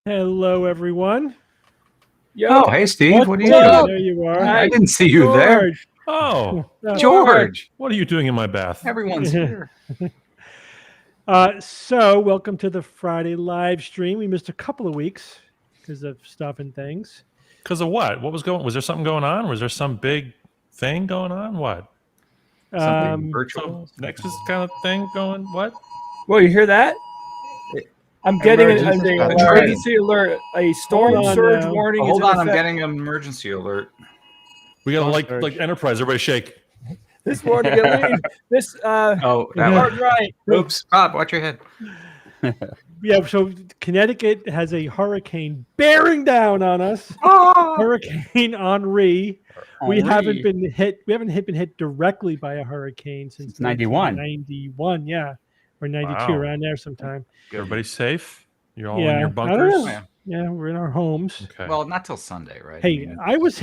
Hello, everyone. Yo, hey, Steve. What are you doing? There you are. I didn't see you George. there. Oh, George. What are you doing in my bath? Everyone's here. So, welcome to the Friday live stream. We missed a couple of weeks because of stuff and things. Because of what? What was going? Was there something going on? Was there some big thing going on? What? Something virtual. So Nexus kind of thing going? What? Well, you hear that? I'm getting an Emergency emergency alert. A storm surge warning. Hold is in on, I'm effect. getting an emergency alert. We got to like Enterprise. Everybody shake. This morning. This Oh, that hard one. right. Oops. Bob, watch your head. Yeah, so Connecticut has a hurricane bearing down on us. Oh. Hurricane Henri. We Henri. haven't been hit directly by a hurricane since 91. 91, yeah, or 92, Wow. around there sometime. Everybody safe? You're all Yeah, in your I don't bunkers? know. Yeah, we're in our homes. Okay. Well, not till Sunday, right? Hey, I was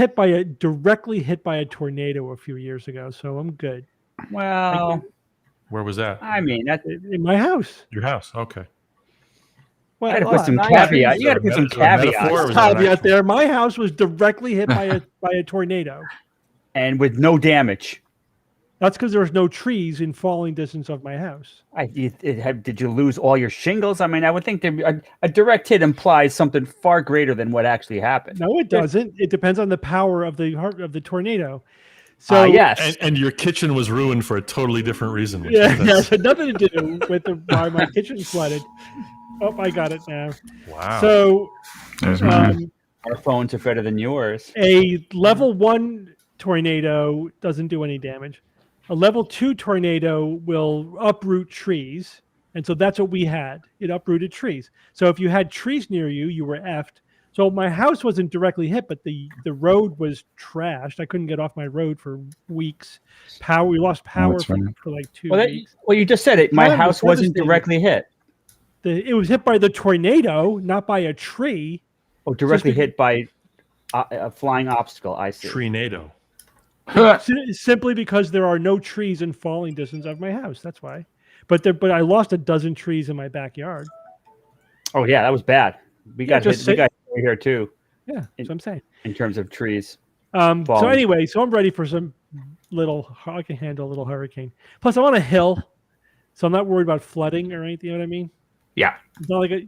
directly hit by a tornado a few years ago, so I'm good. Well, Where was that? I mean, that, In my house. Your house. Okay. Well, I got to put some nice. caveat. You got to put Is some it a metaphor caveats. or was that an caveat actual- there. My house was directly hit by a tornado. And with no damage. That's because there was no trees in falling distance of my house. Did you lose all your shingles? I mean, I would think a direct hit implies something far greater than what actually happened. No, it doesn't. It depends on the power of the tornado. So yes. And your kitchen was ruined for a totally different reason. which yeah, is- it had nothing to do with why my kitchen flooded. Oh, I got it now. Wow. So There's mine. Our phones are better than yours. a level 1 tornado doesn't do any damage. A level 2 tornado will uproot trees. And so that's what we had. It uprooted trees. So if you had trees near you, you were effed. So my house wasn't directly hit, but the road was trashed. I couldn't get off my road for weeks. We lost power that's for right. like 2 Well, weeks. you just said it. My That was house wasn't devastating. directly hit. It was hit by the tornado, not by a tree. Oh, directly Just- hit by a flying obstacle. I see. Treenado. Simply because there are no trees in falling distance of my house. That's why. But I lost a dozen trees in my backyard. Oh yeah, that was bad. We got hit. just We say- got hit here too Yeah, that's what I'm saying. in terms of trees. So Falling. anyway, so I'm ready for some I can handle a little hurricane. Plus, I'm on a hill, so I'm not worried about flooding or anything. You know what I mean? Yeah. It's not like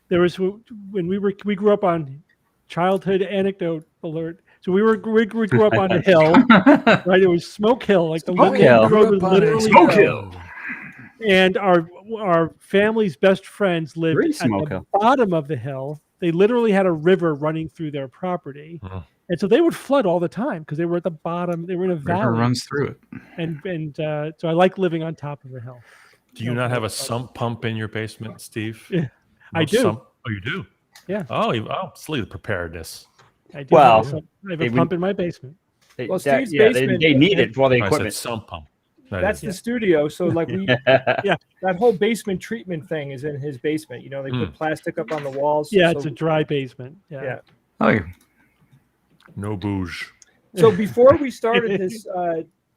there was when we grew up on childhood anecdote alert. So we grew up on a hill, right? It was Smoke Hill, like the Smoke name of the Hill. road was literally Smoke Hill. And our family's best friends lived Great at the smoker. bottom of the hill. They literally had a river running through their property. Oh. And so they would flood all the time because they were at the bottom. They were in a River valley. runs through it. And so I like living on top of a hill. Do you not have a sump pump in your basement, Steve? Yeah, I No do. Sump? Oh, you do? Yeah. Oh, it's the preparedness. I do Well, I have a pump in my basement. Well, Steve's they basement- need it for all the I equipment. said sump pump. That's the studio. So like Yeah. that whole basement treatment thing is in his basement. You know, they put plastic up on the walls. Yeah, so, it's a dry basement. Yeah. Yeah. Oh, yeah. No bouge. So before we started this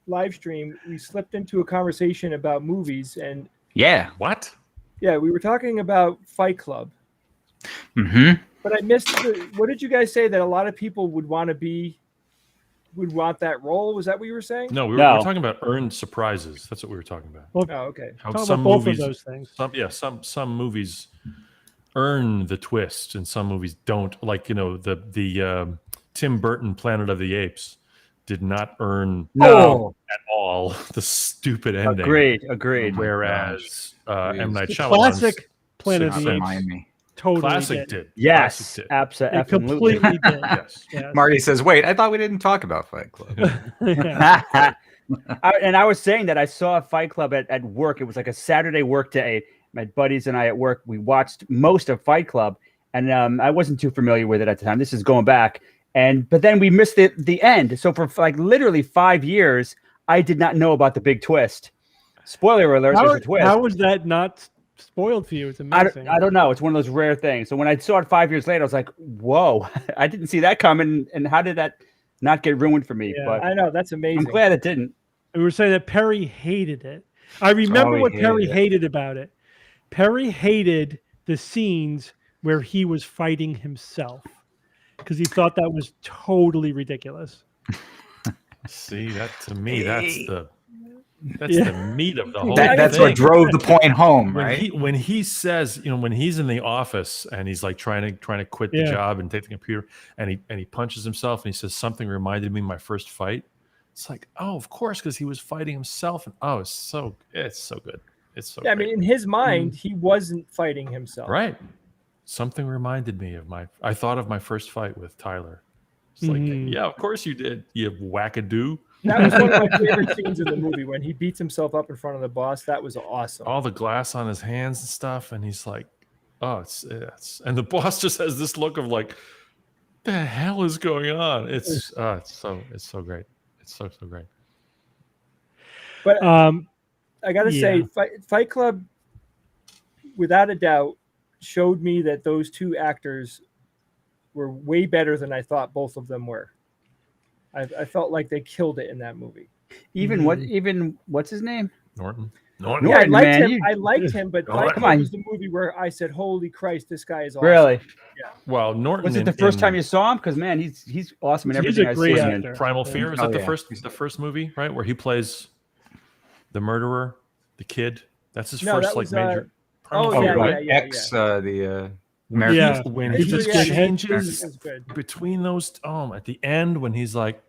live stream, we slipped into a conversation about movies, and Yeah. What? yeah, we were talking about Fight Club. Mm-hmm. But I missed. What did you guys say that a lot of people would want that role? Was that what you were saying? No, we were No. talking about earned surprises. That's what we were talking about. Oh, okay. How Talk some about both movies, of those things. some movies earn the twist, and some movies don't. Like the Tim Burton Planet of the Apes did not earn No. at all the stupid ending. Agreed. Whereas M. Night The Shyamalan's classic Planet of the Apes Miami. totally classic did. did. Yes, Classic did. It absolutely. completely did. Yes. Yes. Marty says, "Wait, I thought we didn't talk about Fight Club." Yeah. I was saying that I saw Fight Club at work. It was like a Saturday work day. My buddies and I at work, we watched most of Fight Club, and I wasn't too familiar with it at the time. This is going back, but then we missed the end. So for like literally 5 years, I did not know about the big twist. Spoiler alert! There's a twist. How was that not spoiled for you? It's amazing. I don't know. It's one of those rare things. So when I saw it 5 years later, I was like, "Whoa! I didn't see that coming." And how did that not get ruined for me? Yeah, But I know that's amazing. I'm glad it didn't. We were saying that Perry hated it. I remember he what Perry hated it. hated about it. Perry hated the scenes where he was fighting himself because he thought that was totally ridiculous. See, that to me, that's the Yeah. meat of the whole That's thing. what drove the point home, when right? when he says, when he's in the office and he's like trying to quit the Yeah. job and take the computer, and he punches himself and he says something reminded me of my first fight. It's like, oh, of course, because he was fighting himself, and it's so good. It's so Yeah, I great. mean, in his mind, he wasn't fighting himself. Right. Something reminded me of I thought of my first fight with Tyler. It's like, yeah, of course you did, you wackadoo. That was one of my favorite scenes in the movie when he beats himself up in front of the boss. That was awesome. All the glass on his hands and stuff, and he's like, oh, it's and the boss just has this look of like, the hell is going on? It's so great. It's so great. But I got to yeah. say, Fight Club, without a doubt, showed me that those two actors were way better than I thought both of them were. I felt like they killed it in that movie. Even what's his name? Norton. Yeah, I Norton, liked man, him. I liked him, but Come Fight on. Club was the movie where I said, "Holy Christ, this guy is awesome." Really? Well, Norton Was it the first time you saw him? Because man, he's awesome in He's everything a I've great seen him in. actor. Primal Fear? Is Oh, that yeah. the first movie, right? Where he plays the murderer, the kid. That's his No, first that like was, major. oh, Primal yeah, Fear, right. right? yeah, X, the American. Yeah. When It's he pretty good. changes It's good. between those, at the end when he's like,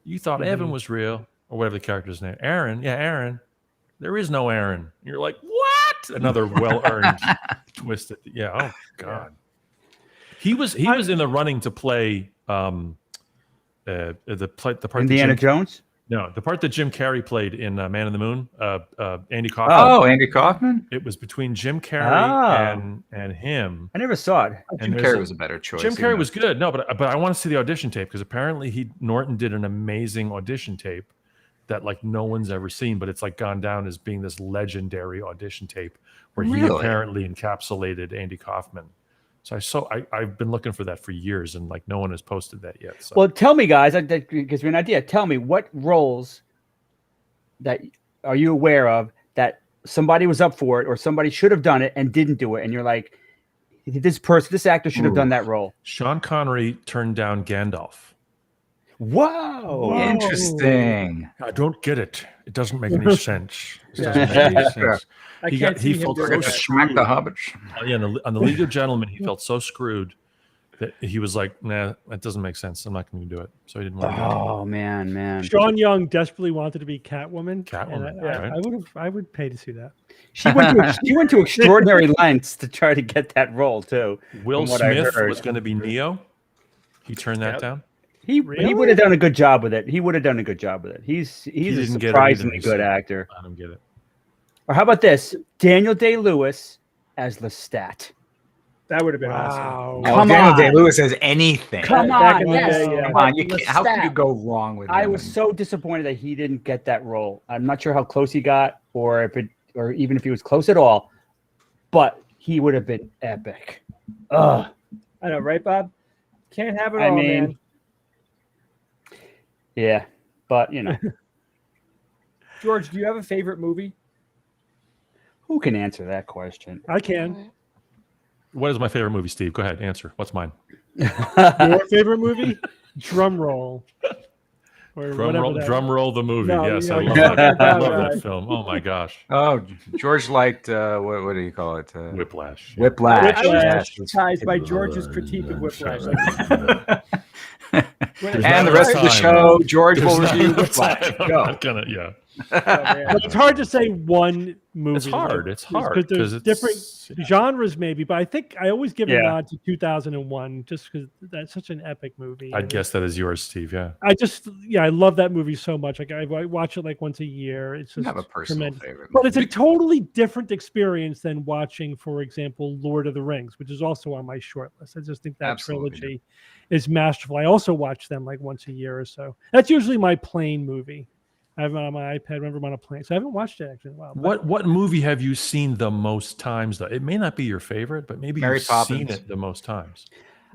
"You thought Evan was real," or whatever the character's name, Aaron. Yeah, Aaron. There is no Aaron. And you're like, what? Another well-earned twist. Oh God. He was in the running to play the part Indiana that Jones. the part that Jim Carrey played in Man in the Moon. Andy Kaufman. Oh, Andy Kaufman. It was between Jim Carrey and him. I never saw it. And Jim there's Carrey a- was a better choice. Jim even Carrey though- was good. No, but I want to see the audition tape because apparently Norton did an amazing audition tape that like no one's ever seen, but it's like gone down as being this legendary audition tape where he Really? apparently encapsulated Andy Kaufman. So I've been looking for that for years, and like no one has posted that yet. So. Well, tell me, guys, that gives me an idea. Tell me what roles that are you aware of that somebody was up for it or somebody should have done it and didn't do it, and you're like, this actor should have done that role. Sean Connery turned down Gandalf. Whoa. Interesting. I don't get it. It doesn't make any sense. It doesn't make any sense. I He can't got- see he him felt doing so that. Smack the hobbits. On the League of Gentlemen, he felt so screwed he was like, nah, that doesn't make sense. I'm not going to do it. So he didn't want to do it. Oh man. Sean Young desperately wanted to be Catwoman. Catwoman, and right. I would pay to see that. She went to extraordinary lengths to try to get that role too. Will from what I Smith heard. was going to be Neo. He turned that down. He Really? would have done a good job with it. He would have done a good job with it. He's a didn't get it surprisingly either, good so- actor. I don't get it. Or how about this? Daniel Day-Lewis as Lestat. That would have been Wow. Oh, Come Daniel on. Day-Lewis says anything. Come Back on, in the yes. day, yeah. Come on, you can't, how can you Lestat. go wrong with him? I was so disappointed that he didn't get that role. I'm not sure how close he got, or even if he was close at all. But he would have been epic. Ugh. I know, right, Bob? Can't have it I all, mean, man. Yeah, but you know, George, do you have a favorite movie? who can answer that question? I can. What is my favorite movie, Steve? Go ahead, answer. What's mine? Your favorite movie? Drum roll. Or Drum whatever roll, that drum roll the movie. No, Yes, you I know, love you're that. talking I about, love that film. Oh my gosh, Oh, George liked what do you call it? Whiplash. Whiplash. I was Yes. surprised by George's critique of Whiplash. And the rest of the show, George will There's review not enough Whiplash. time. I'm Go. not gonna, yeah. Oh, man. But it's hard to say one movie. It's hard. It's hard because there's different yeah. genres, maybe. But I think I always give a Yeah. nod to 2001, just because that's such an epic movie. I'd And guess that is yours, Steve. Yeah. I love that movie so much. Like I watch it like once a year. It's I just have a personal tremendous. favorite. But it's a movie. totally different experience than watching, for example, Lord of the Rings, which is also on my short list. I just think that Absolutely. trilogy is masterful. I also watch them like once a year or so. That's usually my plane movie. I have it on my iPad whenever I'm on a plane. So I haven't watched it actually in a while. But What movie have you seen the most times? Though it may not be your favorite, but maybe Mary you've seen Poppins. it the most times.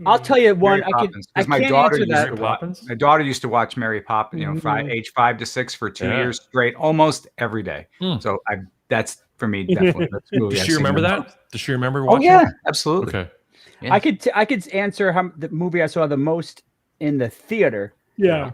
I'll tell you one. Mary I Poppins, 'cause can't answer that. Poppins? My daughter used to watch Mary Poppins, age 5 to 6 for 2 Yeah. years straight, almost every day. Mm. So that's for me definitely. That's the movie Does I've she seen remember the that? most. Does she remember Oh watching? yeah, it? Absolutely. Okay. Yeah. I could answer how the movie I saw the most in the theater. yeah.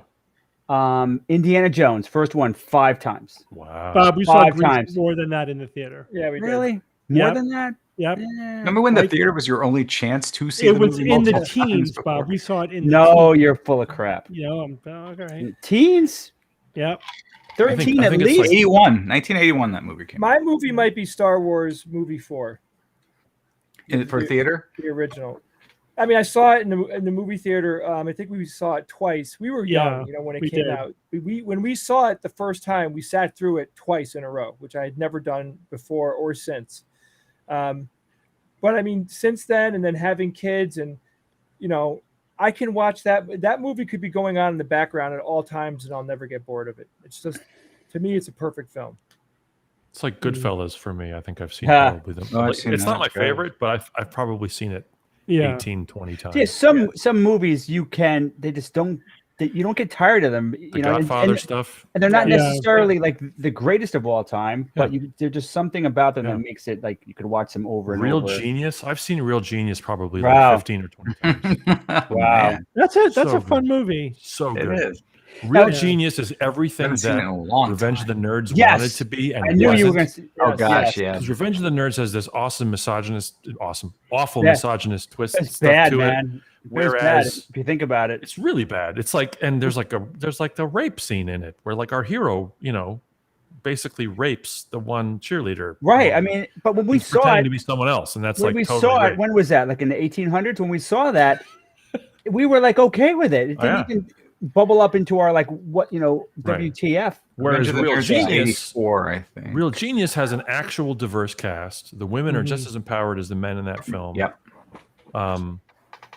Indiana Jones, first one, 5 times. Wow. Bob, we saw 5 Grease times. more than that in the theater. Yeah, we did. Really? More Yep. than that? Yep. Remember when the theater was your only chance to see It the was movie in the multiple times teens, before? Bob. We saw it in the No, teens. you're full of crap. You know, I'm okay. Teens? Yep. 13 I at think it's least. like- 1981 that movie came My movie might be Star Wars Movie 4, out. For theater? the original. I mean, I saw it in the movie theater. I think we saw it twice. We were young, Yeah, when it we came did. out. When we saw it the first time, we sat through it twice in a row, which I had never done before or since. But I mean, since then, and then having kids, and I can watch that movie could be going on in the background at all times, and I'll never get bored of it. It's just, to me, it's a perfect film. It's like Goodfellas for me. I think I've seen Ha. probably them. Oh, I've Like, seen it's that. not my It's great. favorite, but I've probably seen it Yeah. 18, 20 times. Yeah, some movies you just don't. You don't get tired of them. The Godfather stuff. and they're not Yeah. necessarily like the greatest of all time, but Yeah. there's just something about them Yeah. that makes it like you could watch them over and Real over. Genius. I've seen Real Genius probably Wow. like 15 or 20 times. Wow. Man, That's it. That's So a fun good. movie. So it good. is. Real Yeah. Genius is everything Haven't seen it in that a long Revenge of time. the Nerds Yes. wanted to be. And I knew you were going wasn't. to. Oh gosh, yeah. Because Revenge of the Nerds has this awful Yeah. misogynist twist It's stuff bad, to it. man. It's bad Whereas if you think about it. it's really bad. It's like, and there's like the rape scene in it where like our hero, basically rapes the one cheerleader. Right. I mean, but when we He's saw pretending it, to be someone else, and that's when like we totally saw rape. it, when was that? Like in the 1800s? When we saw that, we were like okay with it. It Oh, didn't yeah. even bubble up into our like what WTF. Whereas Revenge of the Real Nerds is Genius, 84, I think. Real Genius has an actual diverse cast. The women are just as empowered as the men in that film. Yep.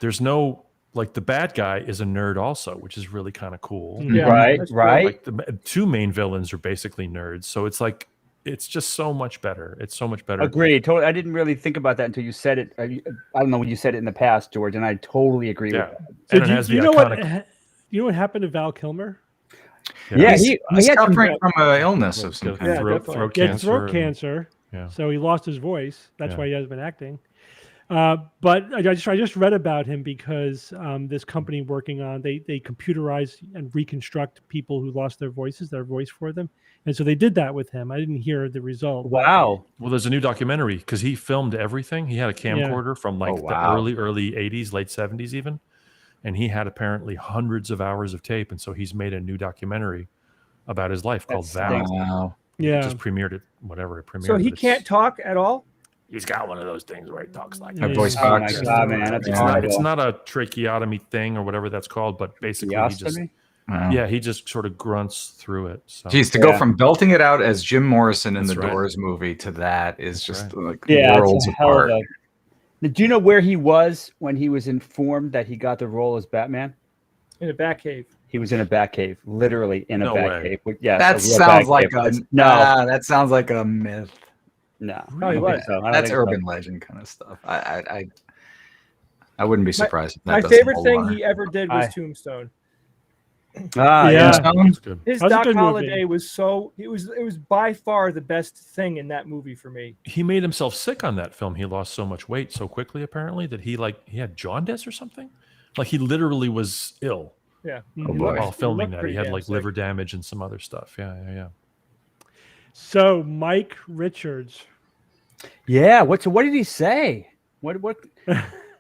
There's no like the bad guy is a nerd also, which is really kind of cool. Yeah, right. that's cool. Right. Like the two main villains are basically nerds, so it's like it's just so much better. It's so much better. Agreed. Totally. I didn't really think about that until you said it. I don't know when you said it in the past, George, and I totally agree Yeah, with that. and it has the you know iconic. you know what happened to Val Kilmer? Yeah, He's he he's had some- suffering from an illness of some kind. Yeah, throat definitely. throat He had cancer. throat and- cancer, Yeah. so he lost his voice. That's Yeah. why he hasn't been acting. But I just read about him because this company working on they computerize and reconstruct people who lost their voice for them, and so they did that with him. I didn't hear the result. but- Wow. Well, there's a new documentary because he filmed everything. He had a camcorder from like Oh, the wow. early 80s, late 70s even. And he had apparently hundreds of hours of tape. And so he's made a new documentary about his life called That Val. stinks. Wow. Yeah. Just premiered it, whatever it premiered. So he but it's- can't talk at all. He's got one of those things where he talks like Yeah. that. voice Oh my box. god, man, that's It's horrible. not a tracheotomy thing or whatever that's called, but basically he just, Ostomy? Wow. yeah, he just sort of grunts through it. So. Geez, to go Yeah. from belting it out as Jim Morrison in That's the right. Doors movie to that is just like Yeah, worlds it's a hell of apart. a. Do you know where he was when he was informed that he got the role as Batman? In a bat cave. He was in a Batcave, literally in a No Batcave. Yeah, That sounds like a that sounds like a myth. no. No, he I don't was. think so. I don't That's think so. urban legend kind of stuff. I wouldn't be surprised if that My doesn't favorite hold thing water. he ever did was I- Tombstone. Ah, Yeah. yeah. That's good. His That was a Doc good movie. Holliday was so it was by far the best thing in that movie for me. He made himself sick on that film. He lost so much weight so quickly, apparently, that he had jaundice or something. Like he literally was ill Yeah. Oh, boy. while filming looked that. He pretty had damn like sick. liver damage and some other stuff. Yeah. So Mike Richards. Yeah. What did he say? What?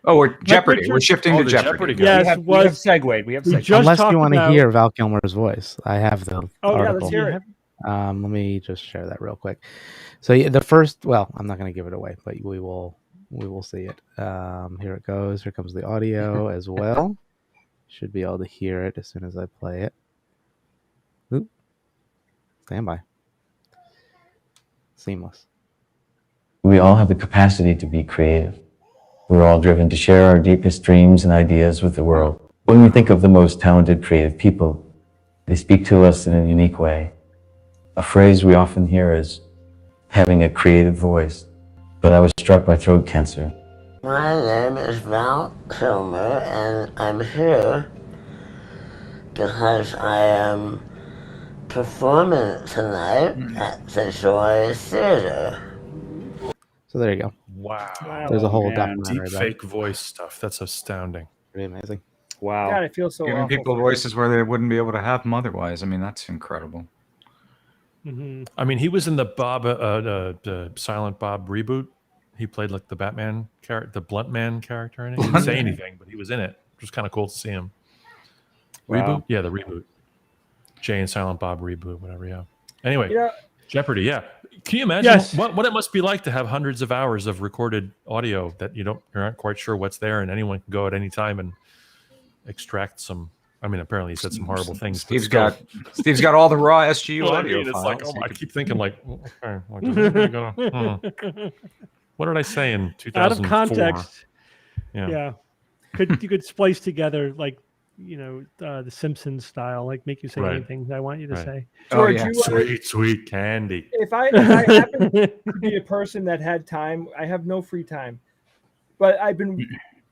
Oh, we're Jeopardy. We're Richards- shifting Oh, to the Jeopardy. Jeopardy guy. Yes, we have was segued. We have we segued. just Unless talked you want to about- hear Val Kilmer's voice, I have the Oh yeah, article. let's hear it. Let me just share that real quick. So yeah, the first, well, I'm not going to give it away, but we will see it. Here it goes. Here comes the audio as well. Should be able to hear it as soon as I play it. Oop. Stand by. Seamless. We all have the capacity to be creative. We're all driven to share our deepest dreams and ideas with the world. When we think of the most talented creative people, they speak to us in a unique way. A phrase we often hear is having a creative voice. But I was struck by throat cancer. My name is Val Kilmer, and I'm here because I am performing tonight at the Joy Theater. So there you go. Wow. There's a whole man. documentary Deep about it. fake voice stuff. That's astounding. Pretty amazing. Wow. God, I feel so Giving awful. people for him. voices where they wouldn't be able to have them otherwise. I mean, that's incredible. Mhm. I mean, he was in the the Silent Bob reboot. He played like the Batman character, the Blunt Man character in it. He didn't say anything, but he was in it. It was kind of cool to see him. Wow. Reboot? Yeah, the reboot. Jay and Silent Bob reboot, whatever, yeah. Anyway, You know, Jeopardy, yeah. Can you imagine Yes. what it must be like to have hundreds of hours of recorded audio that you're not quite sure what's there, and anyone can go at any time and extract some. I mean, apparently he said some horrible things. but Steve's got all the raw SGU Well, I audio mean, it's files. like, oh, I keep thinking like, okay, like, is anybody gonna- what did I say in 2004? Out of context. Yeah. Yeah. You could splice together like the Simpsons style, like make you say Right. anything I want you to Right. say. Oh, George, yeah. Sweet candy. if I happen to be a person that had time, I have no free time, but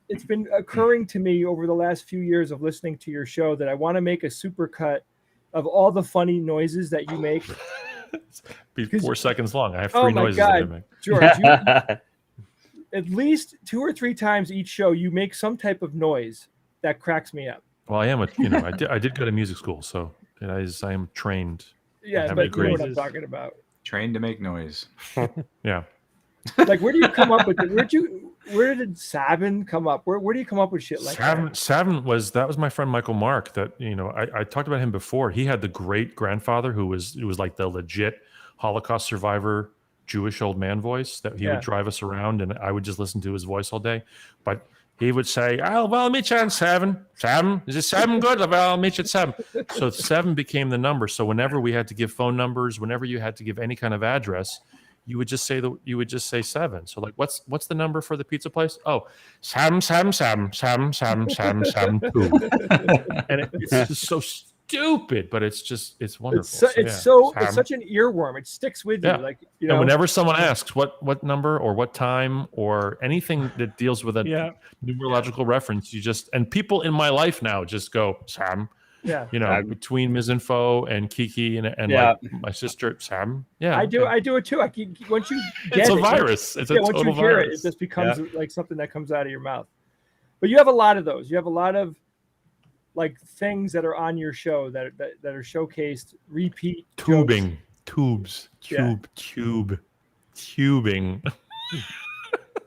it's been occurring to me over the last few years of listening to your show that I want to make a super cut of all the funny noises that you make. Be 4 seconds long. I have Oh 3 my noises that I God. make. George, at least 2 or 3 times each show, you make some type of noise that cracks me up. Well, I am I did go to music school, so I am trained. Yeah, How but many you know what I'm grades? talking about. Trained to make noise. Yeah. Like, where do you come up with it? Where did Sabin come up? Where do you come up with shit like that? Savin was my friend Michael Mark. That I talked about him before. He had the great grandfather who was like the legit Holocaust survivor Jewish old man voice that he Yeah. would drive us around, and I would just listen to his voice all day. But he would say, "Oh, well, I'll meet you on 7. 7? Is it 7 good? Well, I'll meet you at 7." So 7 became the number. So whenever we had to give phone numbers, whenever you had to give any kind of address, you would just say 7. So like, what's the number for the pizza place? Oh, 7 7 7 7 7 7 7 2. And it's just so stupid, but it's wonderful. It's Sam. such an earworm. It sticks with Yeah. you. Like And whenever someone asks what number or what time or anything that deals with a Yeah. numerological reference, and people in my life now just go, Sam. Yeah. You know, between Mizinfo and Kiki and Yeah. like my sister Sam. Yeah, I do it too. Once you get It's a it, virus. It's a once you total hear virus. it just becomes like something that comes out of your mouth. But you have a lot of those. You have a lot of like things that are on your show that are showcased, repeat Tubing, jokes. tubes, tubing.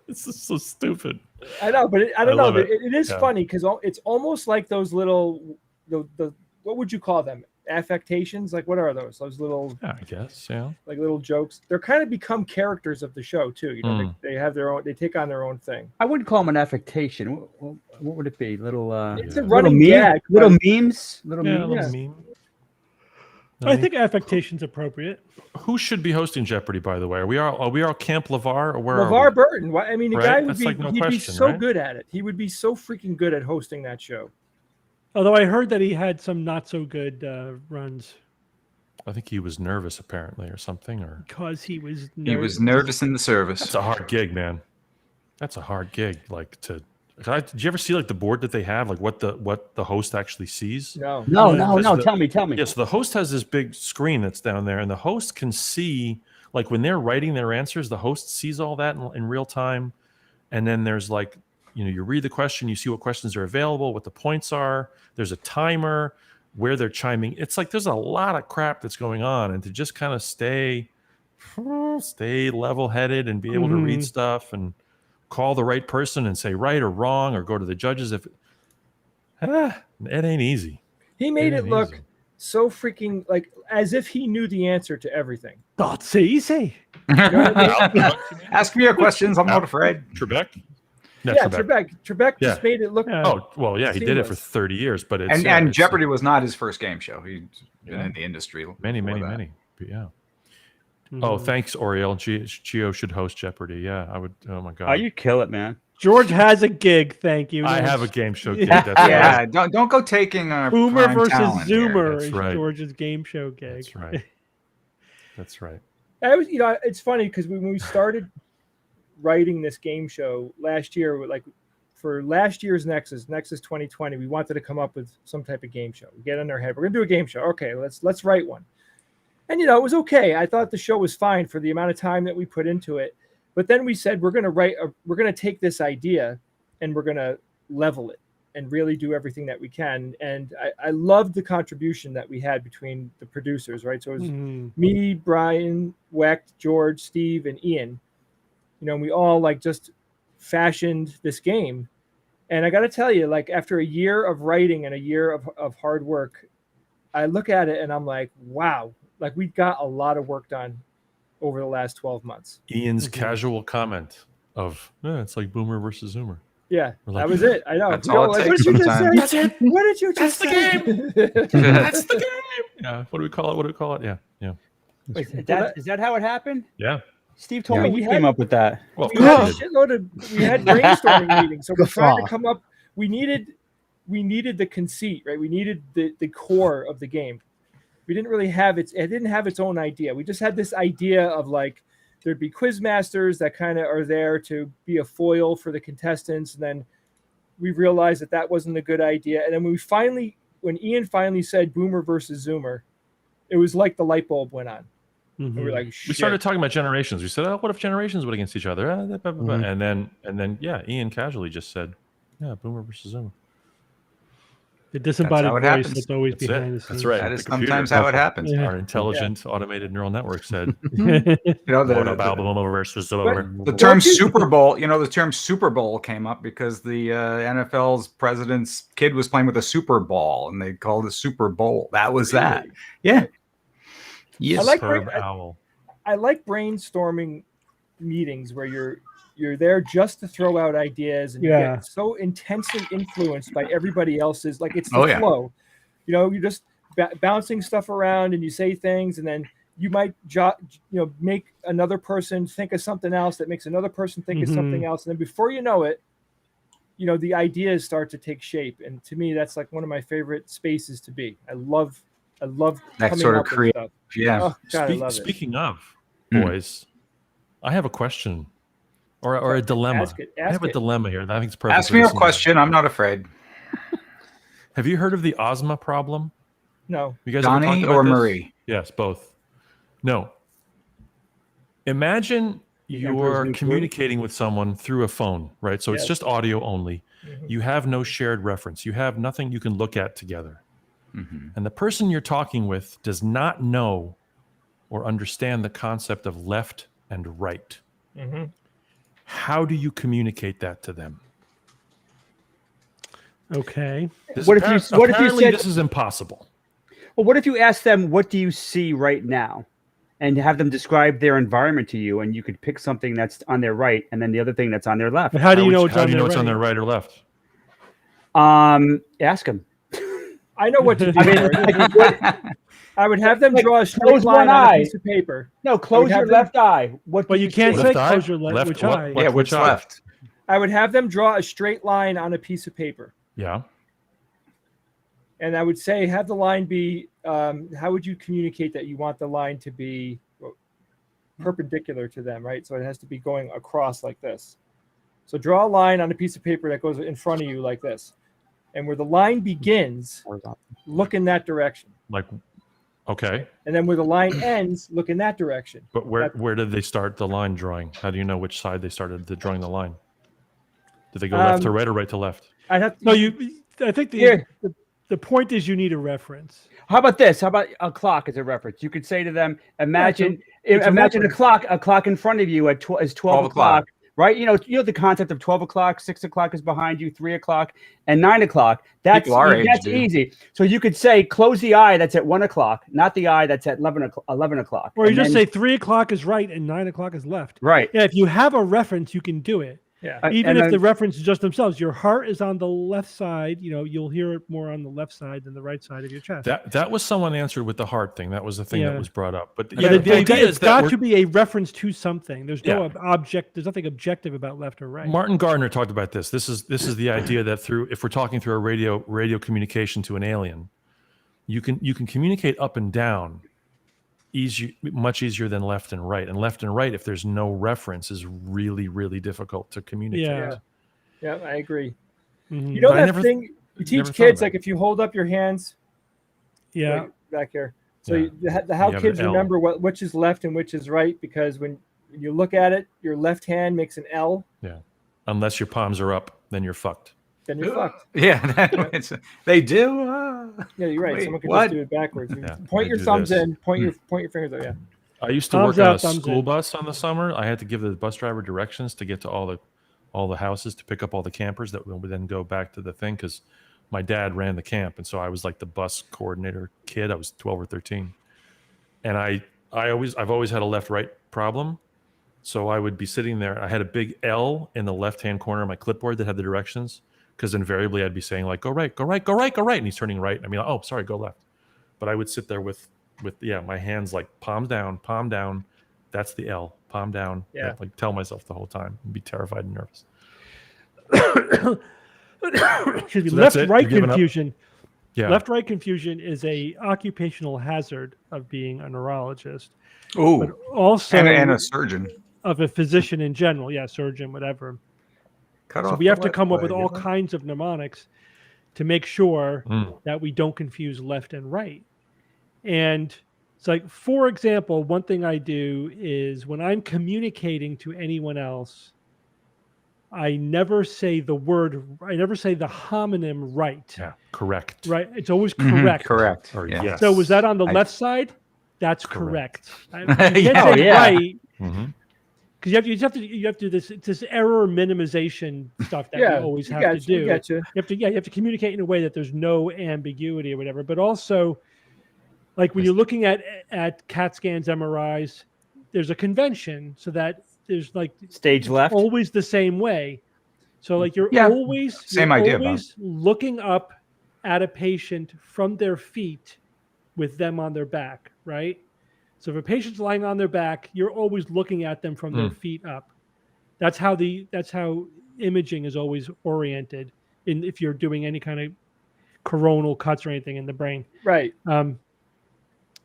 This is so stupid. I know, but I don't know. love it. It is Yeah. funny because it's almost like those little the what would you call them? Affectations? Like what are those? Those little Yeah, I guess. Yeah. like little jokes. They're kind of become characters of the show too. You know, they have their own. They take on their own thing. I wouldn't call them an affectation. What would it be? Little It's a running meme, gag. little memes, little Yeah, a memes. little meme. I think affectation's appropriate. Who should be hosting Jeopardy? By the way, are we all Camp LeVar or where are LeVar we? Burton. I mean, the Right? guy would That's be. like no he'd be question, so right? good at it. He would be so freaking good at hosting that show. Although I heard that he had some not so good runs I think he was nervous apparently or something. Or because he was He was nervous in the service. that's a hard gig, man. That's a hard gig. Like to. Did you ever see like the board that they have, like what the host actually sees? No. No. Because Tell me. Yeah, so the host has this big screen that's down there, and the host can see, like when they're writing their answers, the host sees all that in real time. And then there's like, you read the question, you see what questions are available, what the points are. There's a timer, where they're chiming. It's like there's a lot of crap that's going on, and to just kind of stay level-headed and be able to read stuff and call the right person and say right or wrong or go to the judges if it ain't easy. He made it ain't look easy. so freaking like as if he knew the answer to everything. That's easy. Ask me your questions. I'm not afraid. Trebek? No, Yeah, Trebek. Trebek Yeah. just made it look. Oh, well, yeah, he did it for Seamless. 30 years, but it's And it's Jeopardy was not his first game show. He'd been Yeah. in the industry. many. before that. But yeah. Oh, thanks, Oriel. Gio should host Jeopardy. Yeah, I would. Oh my god. Oh, you kill it, man. George has a gig. Thank you. I have a game show gig. Yeah. That's Yeah, right. don't go taking Boomer prime versus talent here. Zoomer That's is right. George's game show gig. That's right. That's right. I was, it's funny because when we started writing this game show last year, like for last year's Nexus 2020, we wanted to come up with some type of game show. We get in our head, we're gonna do a game show. Okay, let's write one. And it was okay. I thought the show was fine for the amount of time that we put into it. But then we said we're gonna take this idea and we're gonna level it and really do everything that we can. And I loved the contribution that we had between the producers, right? So it was me, Brian, Wecht, George, Steve, and Ian. We all like just fashioned this game. And I got to tell you, like after a year of writing and a year of hard work, I look at it and I'm like, wow, like we got a lot of work done over the last 12 months. Ian's casual comment of, it's like Boomer versus Zoomer. Yeah, We're like, that was it. I know. That's all it Like, takes what did you just say? sometimes. That's it. What did you just That's say? That's the game. Yeah. What do we call it? Yeah. Yeah. Wait, is that how it happened? Yeah. Steve told Yeah. me We he had- came up with that. Well, of We had a course he did. shitload of. We had brainstorming meetings, so we're trying to Guffaw. come up. We needed the conceit, right? We needed the core of the game. We didn't really have it. It didn't have its own idea. We just had this idea of like there'd be quiz masters that kind of are there to be a foil for the contestants, and then we realized that wasn't a good idea. And then when Ian finally said Boomer versus Zoomer, it was like the light bulb went on. And we were like, We shit. started talking about generations. We said, what if generations went against each other? And then, yeah, Ian casually just said, yeah, Boomer versus Zoomer. The disembodied how it voice happens. that's always That's behind it. the scenes. That's right. That is The computer. sometimes how it happens. Yeah. Our intelligent automated neural network said, The Boomer versus Zoomer. the term Super Bowl, the term Super Bowl came up because the NFL's president's kid was playing with a Super Ball, and they called it Super Bowl. That was that. Yeah. Yes. I like Superb brain- owl. I like brainstorming meetings where you're there just to throw out ideas and you Yeah. get so intensely influenced by everybody else's, like it's the Oh, yeah. flow. You're just bouncing stuff around and you say things, and then you might make another person think of something else that makes another person think of something else, and then before you know it, the ideas start to take shape. And to me, that's like one of my favorite spaces to be. I love That coming sort of up with create- stuff. Yeah. Oh God, I love it. Speaking of, Hmm. boys, I have a question or a dilemma. Ask it. I have a Ask it. dilemma here. That I think it's perfect. Ask for me a this question. I'm not afraid. Have you heard of the Ozma problem? No. You guys ever Donnie talked about or this? Marie? Yes, both. You guys ever Donnie talked or about this? Marie? Yes, both. No. Imagine you're New Clue? communicating with someone through a phone, right? So it's Yes. just audio only. Mhm. You have no shared reference. You have nothing you can look at together. Mm-hmm. And the person you're talking with does not know or understand the concept of left and right. Mm-hmm. How do you communicate that to them? Okay. What if you apparently said- this is impossible? Well, what if you ask them, what do you see right now? And have them describe their environment to you, and you could pick something that's on their right and then the other thing that's on their left. But how do you know it's How on do you know their it's on right? their right or left? Ask them. I know what to do. I mean, Eric. like, I would have them like, draw a straight close line one on eye. a piece of paper. No, close have your them- left eye. What do Well, you can't see? say Left eye? close your Left- which what- eye. what- Yeah, which what's eye? left? I would have them draw a straight line on a piece of paper. Yeah. And I would say, have the line be, how would you communicate that you want the line to be perpendicular to them, right? So it has to be going across like this. So draw a line on a piece of paper that goes in front of you like this. And where the line begins, look in that direction. Like, okay. And then where the line ends, look in that direction. But where did they start the line drawing? How do you know which side they started drawing the line? Did they go left to right or right to left? I'd have to, No, I think Here. the point is you need a reference. How about this? How about a clock as a reference? You could say to them, imagine it's a imagine a reference. clock in front of you at is 12 o'clock, right? You know the concept of 12 o'clock, 6 o'clock is behind you, 3 o'clock, and 9 o'clock. That's People our age do. easy. So you could say, close the eye that's at 1 o'clock, not the eye that's at 11 o'clock. Or you And just then- say 3 o'clock is right and 9 o'clock is left. right. Yeah, if you have a reference, you can do it. yeah. Even and if then- the reference is just themselves, your heart is on the left side. You know, you'll hear it more on the left side than the right side of your chest. That was someone answered with the heart thing. That was the thing Yeah. that was brought up. But But yeah, the idea it's is that got we're- to be a reference to something. There's no Yeah. object. There's nothing objective about left or right. Martin Gardner talked about this. This is the idea that if we're talking through a radio communication to an alien, you can communicate up and down much easier than left and right. And left and right, if there's no reference, is really, really difficult to communicate. Yeah. Yeah, I agree. Mhm. You know But I that never- thing you teach never thought kids, about like if you hold up your hands, Yeah. like back here. So Yeah. how You have kids an L. remember which is left and which is right, because when you look at it, your left hand makes an L, Unless your palms are up, then you're fucked. then you're fucked. Yeah, they do. Yeah, you're right. Wait, Someone could what? just do it backwards. You Yeah, point I your do thumbs this. in, point your fingers out. Yeah. I used to Thumbs work on out, a thumbs school in. bus on the summer. I had to give the bus driver directions to get to all the houses to pick up all the campers that would then go back to the thing, because my dad ran the camp, and so I was like the bus coordinator kid. I was 12 or 13, and I've always had a left right problem. So I would be sitting there. I had a big L in the left hand corner of my clipboard that had the directions, because invariably I'd be saying like, go right, go right, go right, go right, and he's turning right. I mean, oh, sorry, go left. But I would sit there with my hands like palm down. That's the L, palm down. Yeah. Like tell myself the whole time and be terrified and nervous. Excuse me. So that's it? Left-right You're giving up? confusion. Yeah. Left-right confusion is a occupational hazard of being a neurologist, but Ooh, also and a surgeon. of a physician in general. Yeah, surgeon, whatever. Cut So off we the have to left come up with leg, all isn't it? kinds of mnemonics to make sure Mm. that we don't confuse left and right. And it's like, for example, one thing I do is when I'm communicating to anyone else, I never say the homonym right. Yeah. Correct. Right. It's always Mhm, correct. Correct. Or Yeah. yes. So was that on the I- left side? That's Correct. correct. You can't Yeah. say Yeah. right, Mhm. because you have to do this error minimization stuff that Yeah. we always you have to got you, do. Got you. You have to communicate in a way that there's no ambiguity or whatever. But also, like when you're looking at CAT scans, MRIs, there's a convention so that there's like Stage left. always the same way. So like you're Yeah, always same you're idea, Bob. always looking up at a patient from their feet with them on their back, right? So if a patient's lying on their back, you're always looking at them from their feet up. That's how imaging is always oriented if you're doing any kind of coronal cuts or anything in the brain. Right.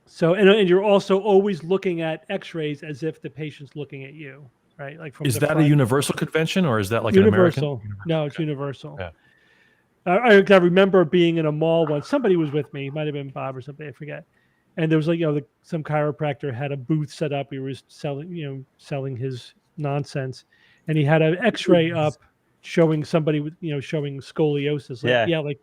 So and you're also always looking at X-rays as if the patient's looking at you, right? Like from Is the that a front. universal convention, or is that like Universal? an American? No, it's universal. Yeah. I remember being in a mall once. Somebody was with me. Might have been Bob or something. I forget. And there was like, some chiropractor had a booth set up. He was selling his nonsense, and he had an X-ray up showing somebody with, showing scoliosis.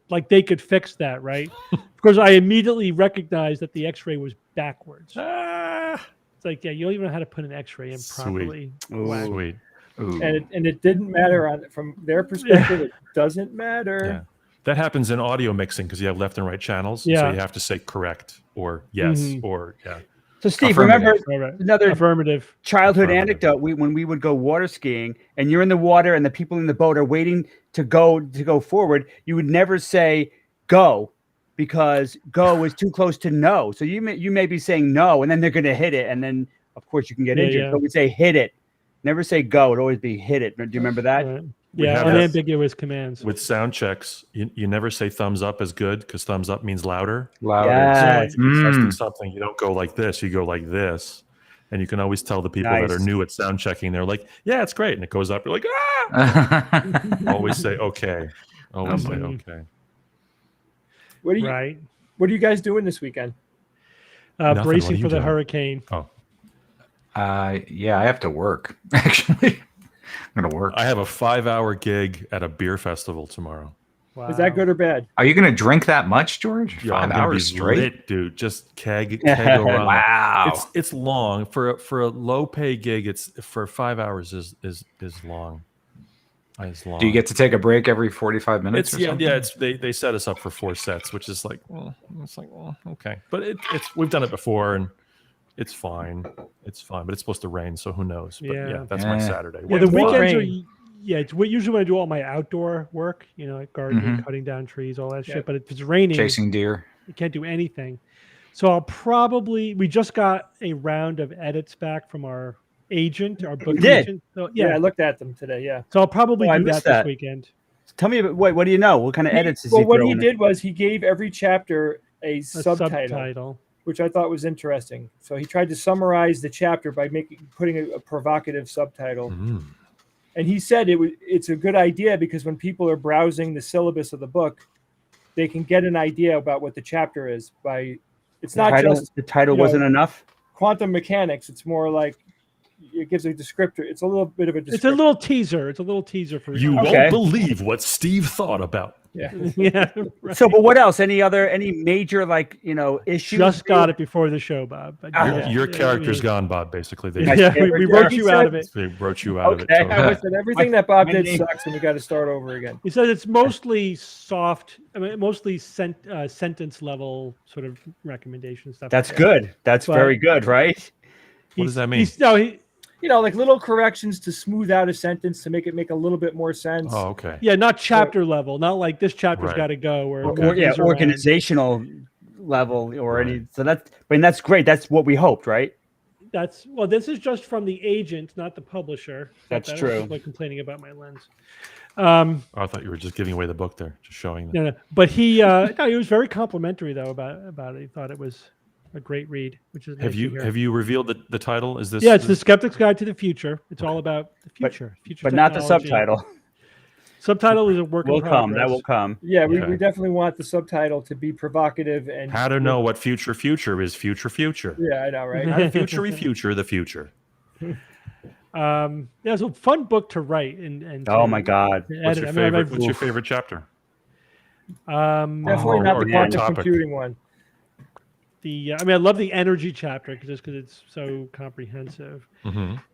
Like they could fix that, right? Of course, I immediately recognized that the X-ray was backwards. It's like, you don't even know how to put an X-ray in properly. Ooh. Sweet. Ooh. And it didn't matter from their perspective. It doesn't matter. Yeah. That happens in audio mixing because you have left and right channels. Yeah. So you have to say correct or yes or yeah. So Steve, remember another affirmative childhood anecdote? When we would go water skiing, and you're in the water, and the people in the boat are waiting to go forward, you would never say go, because go is too close to no. So you may be saying no, and then they're going to hit it, and then of course you can get injured. Yeah. So we say hit it. Never say go. It'd always be hit it. Do you remember that? Right. We Yeah, have unambiguous commands. With sound checks, you never say thumbs up is good because thumbs up means louder. Louder. Yeah. So if you're testing something, you don't go like this, you go like this. And you can always tell the people that are new at sound checking, they're like, yeah, it's great. And it goes up, you're like, ah! Always say okay. Always say okay. What are you guys doing this weekend? Nothing. Bracing What are you for the doing? hurricane. Oh, Yeah, I have to work, actually. I'm going to work. I have a 5-hour gig at a beer festival tomorrow. Wow. Is that good or bad? Are you going to drink that much, George? Yeah, 5 I'm gonna hours be straight? lit, dude. Just keg around. Wow. It's long for a low pay gig. It's for 5 hours is long. It's long. Do you get to take a break every 45 minutes? It's they set us up for 4 sets, which is like okay, but it's we've done it before and it's fine. It's fine, but it's supposed to rain, so who knows? But yeah, that's my Saturday. Yeah, the Wednesday. weekends are. Yeah, it's usually when I do all my outdoor work, like gardening, cutting down trees, all that shit. But if it's raining, chasing deer, you can't do anything. So we just got a round of edits back from our agent, our book agent. So, yeah, I looked at them today. Yeah. So I'll probably do that this weekend. Tell me, what do you know? What kind of edits is he what he throwing did was he gave every chapter a subtitle, which I thought was interesting. So he tried to summarize the chapter by putting a provocative subtitle. And he said it's a good idea because when people are browsing the syllabus of the book, they can get an idea about what the chapter is it's not just the title wasn't enough. Quantum mechanics. It's more like it gives a descriptor. It's a little bit of a descriptor. It's a little teaser. It's a little teaser for you. Won't believe what Steve thought about. Yeah. Yeah. Right. So, but what else? Any major issues? Just got it before the show, Bob. But Your character's gone, Bob. Basically, we wrote you out of it. They wrote you out of it. Totally. I said everything that Bob did sucks, and we got to start over again. He said it's mostly soft. Mostly sentence level sort of recommendation stuff. That's good. That's very good, right? What does that mean? Like little corrections to smooth out a sentence to make it make a little bit more sense. Oh, okay. Yeah, not chapter level, not like this chapter's got to go. Or organizational level or any. So that's great. That's what we hoped, right? This is just from the agent, not the publisher. That's true. Like complaining about my lens. I thought you were just giving away the book there, just showing them. No, but he was very complimentary though about it. He thought it was a great read, which is have you revealed the title? Is this? Yeah, it's The Skeptic's Guide to the Future. It's all about the future, but not the subtitle. Subtitle is a work in progress. That will come. Yeah, we definitely want the subtitle to be provocative and how to know what future is future. Yeah, I know, right? How to future the future. It's a fun book to write and oh my god, what's your favorite chapter? Definitely not the quantum computing one. I love the energy chapter because it's so comprehensive.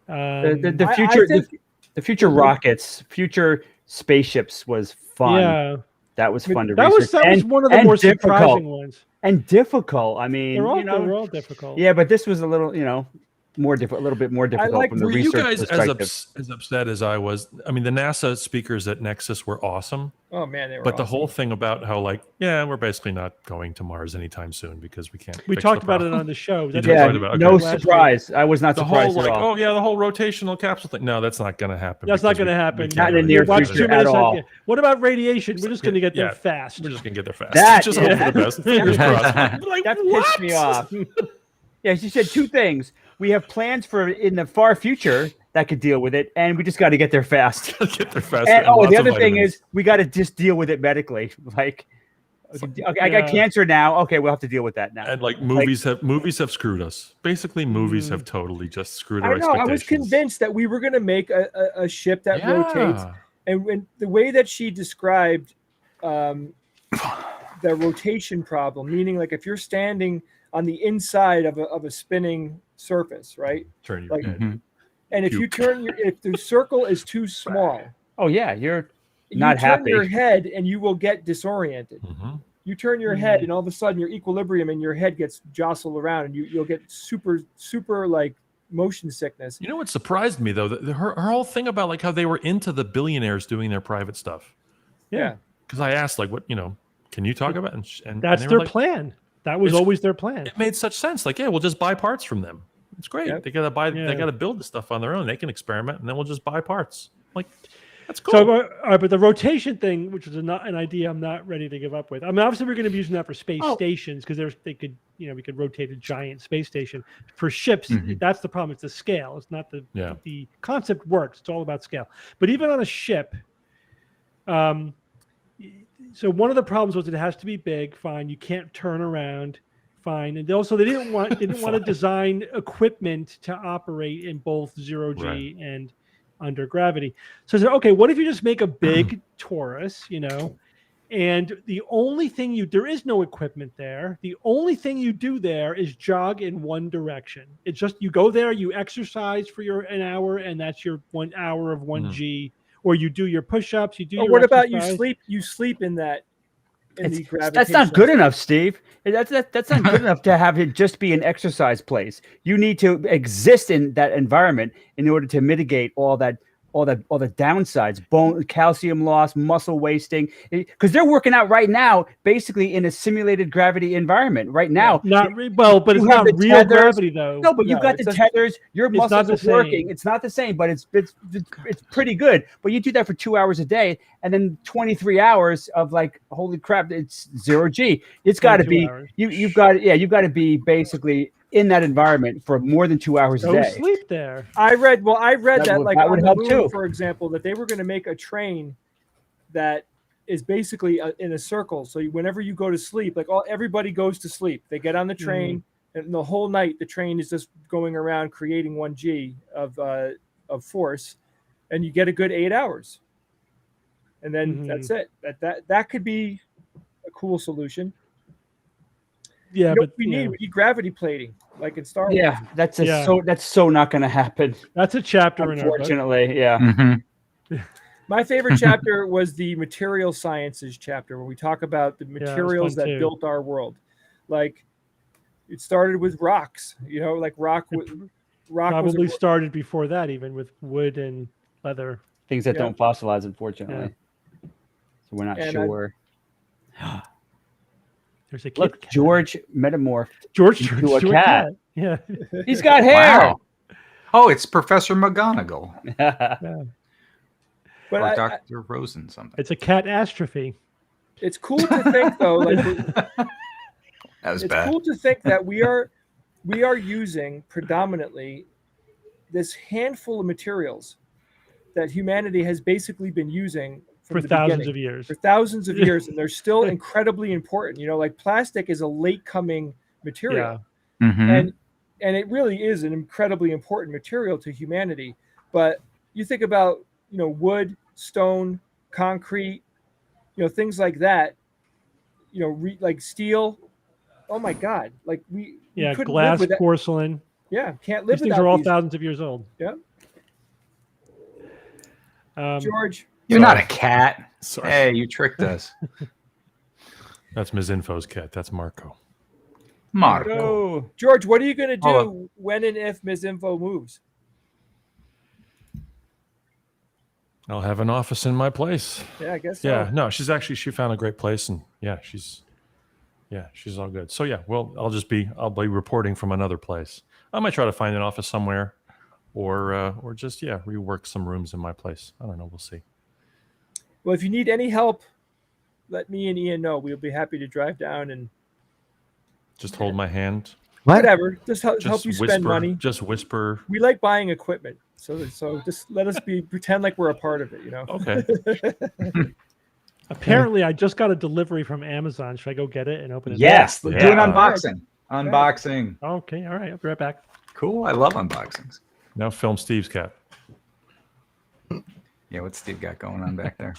The future rockets, future spaceships was fun. Yeah, that was fun to research. That was one of the more surprising ones. And difficult. I mean, they're all difficult. Yeah, but this was a little, more difficult, a little bit more difficult from the research perspective. You guys as upset as I was? I mean, the NASA speakers at Nexus were awesome. Oh man, they were. But the whole thing about how we're basically not going to Mars anytime soon because we can't. We talked about it on the show. No surprise. I was not surprised at all. The whole rotational capsule thing. No, that's not going to happen. That's not going to happen. Not in the near future at all. What about radiation? We're just going to get there fast. We're just going to get there fast. That just hope for the best. That pissed me off. Yeah, she said two things. We have plans for in the far future. that could deal with it, and we just got to get there fast. Get there faster. And, and the lots of other thing vitamins. is we got to just deal with it medically. Like, okay, I got cancer now. Okay, we'll have to deal with that now. And like movies have screwed us. Basically, movies have totally just scred our I know. I was expectations. convinced that we were going to make a ship that rotates, Yeah. and when the way that she described the rotation problem, meaning like if you're standing on the inside of a spinning surface, right? Turn your Like, head. and if you Puke. if the circle is too small, Oh yeah, you're you not turn happy. your head and you will get disoriented. Mhm. You turn your head and all of a sudden your equilibrium in your head gets jostled around and you'll get super like motion sickness. You know what surprised me though? Her whole thing about like how they were into the billionaires doing their private stuff. Yeah. Because I asked like, what can you talk about? And That's they were their like, plan. That was It's- always their plan. It made such sense. Like, yeah, we'll just buy parts from them. It's great. Yep. They gotta buy. Yeah. They gotta build the stuff on their own. They can experiment, and then we'll just buy parts. Like, that's cool. So, all right, but the rotation thing, which is an idea I'm not ready to give up with. I mean, obviously, we're going to be using that for space stations because we could rotate a giant space station. For ships, that's the problem. It's the scale. It's not the concept works. It's all about scale. But even on a ship, so one of the problems was it has to be big. Fine, you can't turn around. Fine, and also they didn't want to design equipment to operate in both zero G Right. and under gravity. So I said, okay, what if you just make a big torus, and the only thing there is no equipment there. The only thing you do there is jog in one direction. It's just you go there, you exercise for an hour, and that's your 1 hour of 1G. Or you do your push-ups, you do. Or your what about you exercise. sleep? You sleep in that. That's not good enough, Steve. That's not good enough to have it just be an exercise place. You need to exist in that environment in order to mitigate all the downsides, bone calcium loss, muscle wasting, because they're working out right now basically in a simulated gravity environment right now. But it's You have not the real tethers. gravity though. No, but you've got the tethers. Your it's not muscles the are working. same. It's not the same, but it's pretty good. But you do that for 2 hours a day, and then 23 hours of like, holy crap, it's zero G. It's got to 22 be hours. you've got to be basically in that environment for more than 2 hours a Go day. sleep there. I read that like that on would the help moon, too. for example, that they were going to make a train that is basically in a circle. So whenever you go to sleep, like everybody goes to sleep, they get on the train, and the whole night the train is just going around creating 1G of force, and you get a good 8 hours, and then that's it. That could be a cool solution. Yeah, But but we need gravity plating, like in Star Wars. Yeah, that's Yeah. so not going to happen. that's a chapter in our book. Unfortunately, yeah. Mm-hmm. My favorite chapter was the material sciences chapter, where we talk about the materials fun that too. built our world. Like it started with rocks, like rock was Probably started before that, even with wood and leather. Things that Yeah. don't fossilize, unfortunately. So we're not And sure. There's a kid Look, cat. George metamorphed. George into a to cat. Yeah. He's got hair. Wow. Oh, it's Professor McGonagall But or Dr. Rosen something. It's a catastrophe. it's cool to think though, like That was it's bad. cool to think that we are using predominantly this handful of materials that humanity has basically been using from For the thousands beginning. of years. For thousands of years, and they're still incredibly important. Like plastic is a late coming material, Mhm. and it really is an incredibly important material to humanity. But you think about wood, stone, concrete, things like that. Like steel. Oh my God! Like we couldn't live Glass, with that. porcelain. Yeah, can't live These things without are all these. thousands of years old. Yeah. George, You're not a cat. Sorry. Hey, you tricked us. That's Ms. Info's cat. That's Marco. Marco. Oh, George, what are you going to do Hold when and if Ms. Info moves? I'll have an office in my place. Yeah, I guess so. Yeah, no, she found a great place, and she's all good. So yeah, I'll be reporting from another place. I might try to find an office somewhere, or just rework some rooms in my place. I don't know. We'll see. Well, if you need any help, let me and Ian know. We'll be happy to drive down and Just hold my hand What? Whatever. Just help Just you whisper. spend money. Just whisper. We like buying equipment, so just let us pretend like we're a part of it. You know. Okay. Apparently, I just got a delivery from Amazon. Should I go get it and open it? Yes, do an Yeah. unboxing. Unboxing. Okay. All right. I'll be right back. Cool. I love unboxings. Now film Steve's cap. Yeah, what's Steve got going on back there?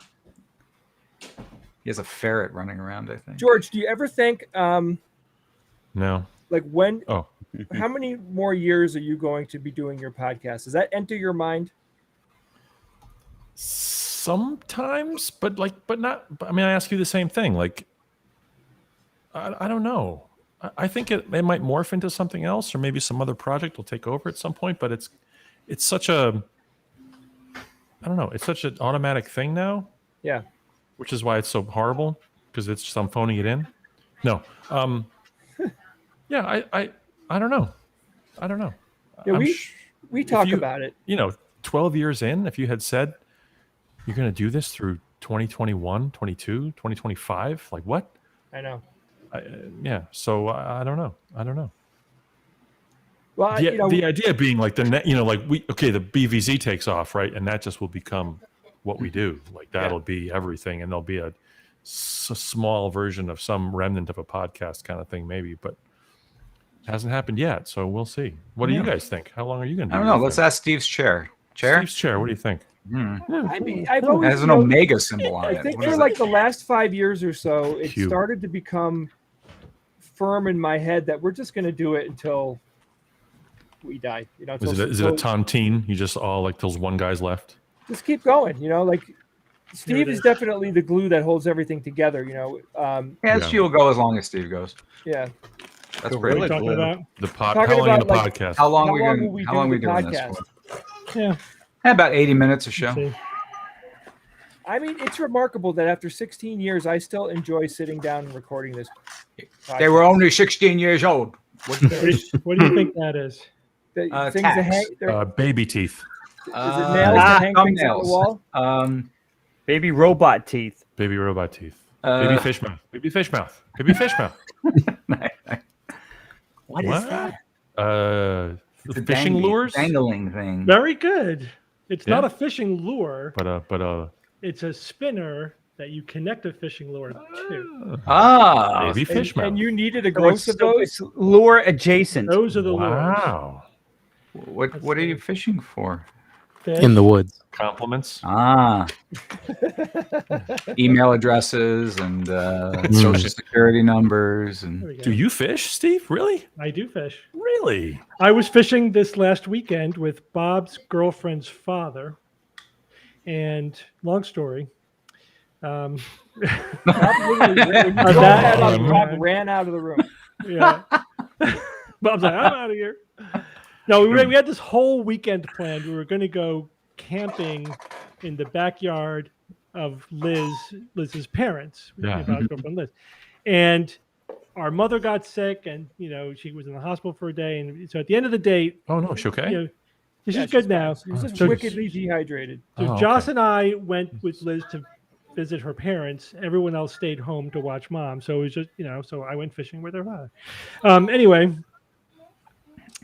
He has a ferret running around, I think. George, do you ever think, No. like when? Oh. How many more years are you going to be doing your podcast? Does that enter your mind? Sometimes, but not. I mean, I ask you the same thing. Like, I don't know. I think it might morph into something else, or maybe some other project will take over at some point. But it's such a, I don't know. It's such an automatic thing now. Yeah. Which is why it's so horrible, because it's just I'm phoning it in. No. Yeah. I don't know. I don't know. Yeah, we talk you- about it. 12 years in, if you had said you're going to do this through 2021, 22, 2025, like what? I know. Yeah. So I don't know. Well, The idea being like the BVZ takes off, right? And that just will become what we do. Like that'll be everything. And there'll be a small version of some remnant of a podcast kind of thing, maybe, but it hasn't happened yet. So we'll see. What do you guys think? How long are you going to do? I don't know. Let's ask Steve's chair. Steve's chair. What do you think? I mean, I've always It has an omega symbol on I it. think What for is like it? the last 5 years or so, it Cube. started to become firm in my head that we're just going to do it until we die. Is it a tontine? You just all like those one guy's left? Just keep going. Like Steve it is is. definitely the glue that holds everything together. Yeah, SGU will go as long as Steve goes. Yeah. That's What are great. you talking about? How Talking long in the about, like, podcast? How long How we long gonna- will we how do long the we doing this podcast? for? Yeah. About 80 minutes a show. See. I mean, it's remarkable that after 16 years, I still enjoy sitting down and recording this. They were only 16 years old. What What do you think that is? The things tax. that hang. Is Baby teeth. it nails that hang things on the thumbnails. wall? Baby robot teeth. Baby robot teeth. Baby fish mouth. Baby fish mouth. Baby fish mouth. What is that? It's a Fishing lures? dangling thing. Very good. It's Yeah. not a fishing lure. But It's a spinner that you connect a fishing lure to. baby fish mouth. And you needed a So gross of those? it's lure adjacent. Those are the lures. Wow. What are you fishing for? Fish. In the woods. Compliments. Email addresses and social security numbers There and we go. Do you fish, Steve? Really? I do fish. Really? I was fishing this last weekend with Bob's girlfriend's father. And long story. Bob ran out of the room. Yeah. Bob's like, I'm out of here. No, we had this whole weekend planned. We were going to go camping in the backyard of Liz's parents. Yeah. Bob's girlfriend Liz. And our mother got sick, and she was in the hospital for a day. And so at the end of the day, Oh no, she okay? she's Yeah, good now. She was just So- wickedly dehydrated. So Oh, Joss okay. and I went with Liz to visit her parents. Everyone else stayed home to watch mom. So it was just, so I went fishing with her father. Anyway,